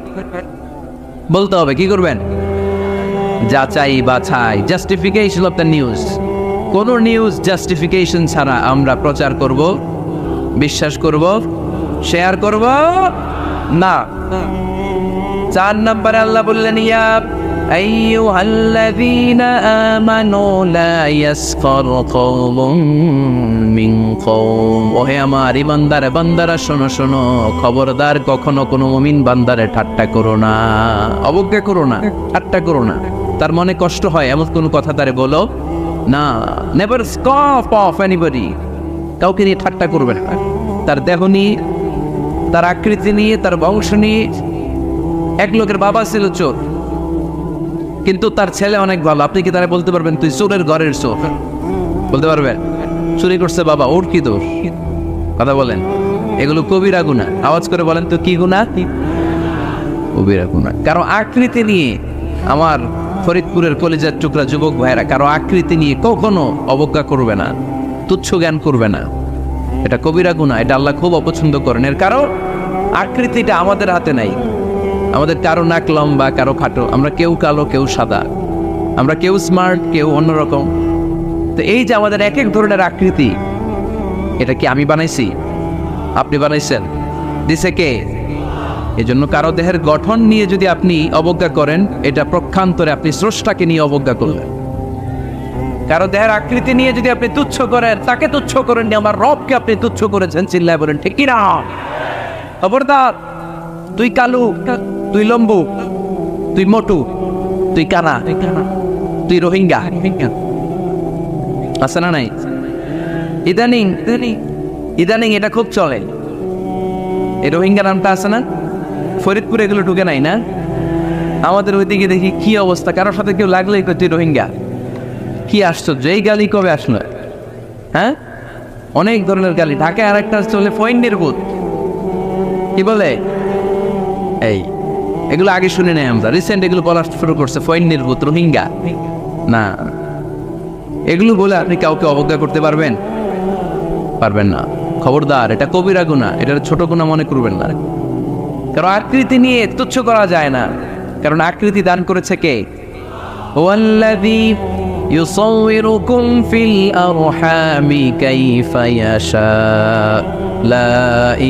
বলতে হবে, কি করবেন? যাচাই বাছাই, জাস্টিফিকেশন অফ দ্য নিউজ। কোন নিউজ জাস্টিফিকেশন ছাড়া আমরা প্রচার করব, বিশ্বাস করব, শেয়ার করব না। 4 নম্বরে আল্লাহ বললেন, ইয়া আইয়ুহাল্লাযীনা আমানু লা ইয়াসখার কওমুম মিন কওম। ওহে আমার ঈমানদার বান্দারা, শোনো শোনো, খবরদার কখনো কোনো মুমিন বান্দারে ঠাট্টা করো না, অবজ্ঞা করো না, ঠাট্টা করো না। তার মনে কষ্ট হয় এমন কোন কথা তারে বলো না। Never scoff of anybody. কাউকে নিয়ে ঠাট্টা করবে না, তার দেহ নিয়ে, তার আকৃতি নিয়ে, তার বংশ নিয়ে। এক লোকের বাবা ছিল চোর, কিন্তু তার ছেলে অনেক ভালো। আপনি কি তারা বলতে পারবেন তুই চোরের ঘরের চোর? বলতে পারবেন? চুরি করছে বাবা, ওর কি দোষ? কথা বলেন। এগুলো কবিরা গুনাহ। আওয়াজ করে বলেন তো কি গুনাহ? কবিরা গুনাহ। কারো আকৃতি নিয়ে, আমার ফরিদপুরের কলিজার টুকরা যুবক ভাইরা, কারো আকৃতি নিয়ে কখনো অবজ্ঞা করবে না, তুচ্ছ জ্ঞান করবে না। এটা কবিরা গুনাহ, এটা আল্লাহ খুব অপছন্দ করেন। এর কারণ আকৃতিটা আমাদের হাতে নাই। আমাদের কারো নাক লম্বা, কারো খাটো, আমরা কেউ কালো, কেউ সাদা, আমরা কেউ স্মার্ট, কেউ অন্যরকম। তো এই যে আমাদের এক এক ধরনের আকৃতি, এটা কি আমি বানাইছি? আপনি বানাইছেন? দিছে কে? এই জন্য কারো দেহের গঠন নিয়ে যদি আপনি অবজ্ঞা করেন, এটা প্রক্ষান্তরে আপনি স্রষ্টাকে নিয়ে অবজ্ঞা করলেন। কারো দেহের আকৃতি নিয়ে যদি আপনি তুচ্ছ করেন, তাকে তুচ্ছ করেন, আমার রবকে আপনি তুচ্ছ করেছেন। চিল্লায় বলেন ঠিক কিনা? খবরদার, তুই কালু, তুই লম্বু, তুই মোটু, তুই কানা, তুই রোহিঙ্গা, আছে না নাই? ইদানিং এটা খুব চলে। এই রোহিঙ্গা নামটা আছে না? ফরিদপুরে এগুলো ঢুকে নাই না? আমাদের ওইদিকে দেখি কি অবস্থা, কারোর সাথে কেউ লাগলেই তুই রোহিঙ্গা। কি আশ্চর্য, এই গালি কবে আসলো? হ্যাঁ, অনেক ধরনের গালি। ঢাকায় আর একটা চলে ফইন্নির ভূত, কি বলে? এই এগুলো আগে শুনে নেই আমরা, রিসেন্ট এগুলো বলা শুরু করছে, ফইন্নির ভূত, রোহিঙ্গা। না, এগুলো বলে আপনি কাউকে অবজ্ঞা করতে পারবেন? পারবেন না। খবরদার, এটা কবিরা গুনাহ, এটা ছোট গুনাহ মনে করবেন না। কারণ আকৃতি নিয়ে তুচ্ছ করা যায় না, কারণ আকৃতি দান করেছে কে? ওয়াল্লাযী ইউসাউইরুকুম ফিল আরহামি কাইফা ইয়াশা লা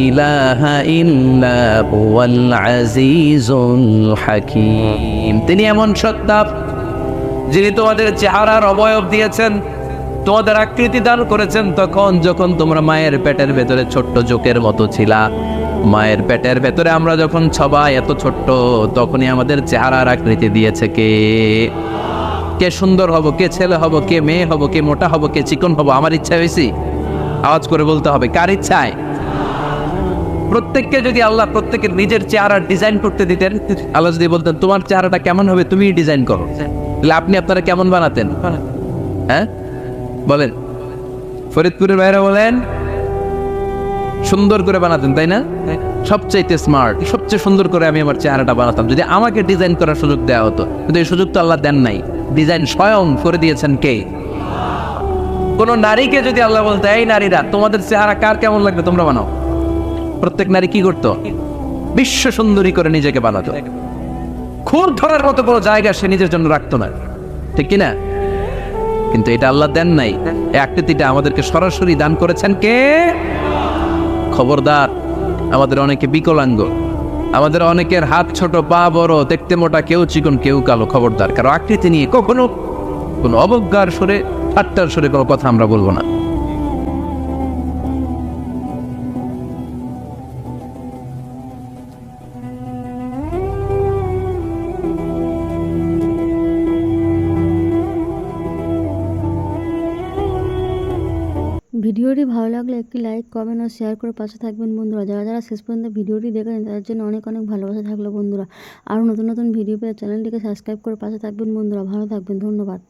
ইলাহা ইল্লা হুয়াল আজিজুল হাকীম। তিনি এমন সত্তা যিনি তোমাদের চেহারার অবয়ব দিয়েছেন, তোমাদের আকৃতি দান করেছেন তখন যখন তোমরা মায়ের পেটের ভেতরে ছোট্ট জোকের মতো ছিলা। মায়ের পেটের ভেতরে আমরা যখন সবাই এত ছোট্ট, তখনই আমাদের চেহারার আকৃতি দিয়েছে কে? কে সুন্দর হব, কে ছেলে হব, কে মেয়ে হব, কে মোটা হব, কে চিকন হব? আমার ইচ্ছা হয়েছি? আওয়াজ করে বলতে হবে, কার ইচ্ছায়? প্রত্যেককে যদি আল্লাহ প্রত্যেকের নিজের চেহারার ডিজাইন করতে দিতেন, আল্লাহ যদি বলতেন তোমার চেহারাটা কেমন হবে তুমি ডিজাইন করো, তাহলে আপনি আপনারা কেমন বানাতেন? হ্যাঁ বলেন, ফরিদপুরের বাইরে বলেন, সুন্দর করে বানাতেন, তাই না? সবচাইতে স্মার্ট, সবচেয়ে সুন্দর করে আমি আমার চেহারাটা বানাতাম যদি আমাকে ডিজাইন করার সুযোগ দেওয়া হতো। কিন্তু এই সুযোগ তো আল্লাহ দেন নাই। ডিজাইন স্বয়ং করে দিয়েছেন কে? কোন নারীকে যদি আল্লাহ বলতে, এই নারীরা তোমাদের চেহারা কার কেমন লাগবে তোমরা বানাও, প্রত্যেক নারী কি করতো? বিশ্ব সুন্দরী করে নিজেকে বানাতো। খুর ধরার মতো কোনো জায়গা সে নিজের জন্য রাখতো না, ঠিক কিনা? কিন্তু এটা আল্লাহ দেন নাই। এই আকৃতিটা আমাদেরকে সরাসরি দান করেছেন কে? খবরদার, আমাদের অনেকে বিকলাঙ্গ, আমাদের অনেকের হাত ছোট, পা বড়, দেখতে মোটা, কেউ চিকন, কেউ কালো। খবরদার, কারো আকৃতি নিয়ে কখনো কোনো অবজ্ঞার সুরে, ঠাট্টার সুরে কোনো কথা আমরা বলবো না। ভিডিওটি ভালো লাগলে একটি লাইক, কমেন্ট ও শেয়ার করে পাশে থাকবেন বন্ধুরা। যারা যারা শেষ পর্যন্ত ভিডিওটি দেখেছেন তাদের জন্য অনেক অনেক ভালোবাসা থাকলো বন্ধুরা। আরও নতুন নতুন ভিডিও পেয়ে চ্যানেলটিকে সাবস্ক্রাইব করে পাশে থাকবেন বন্ধুরা। ভালো থাকবেন, ধন্যবাদ।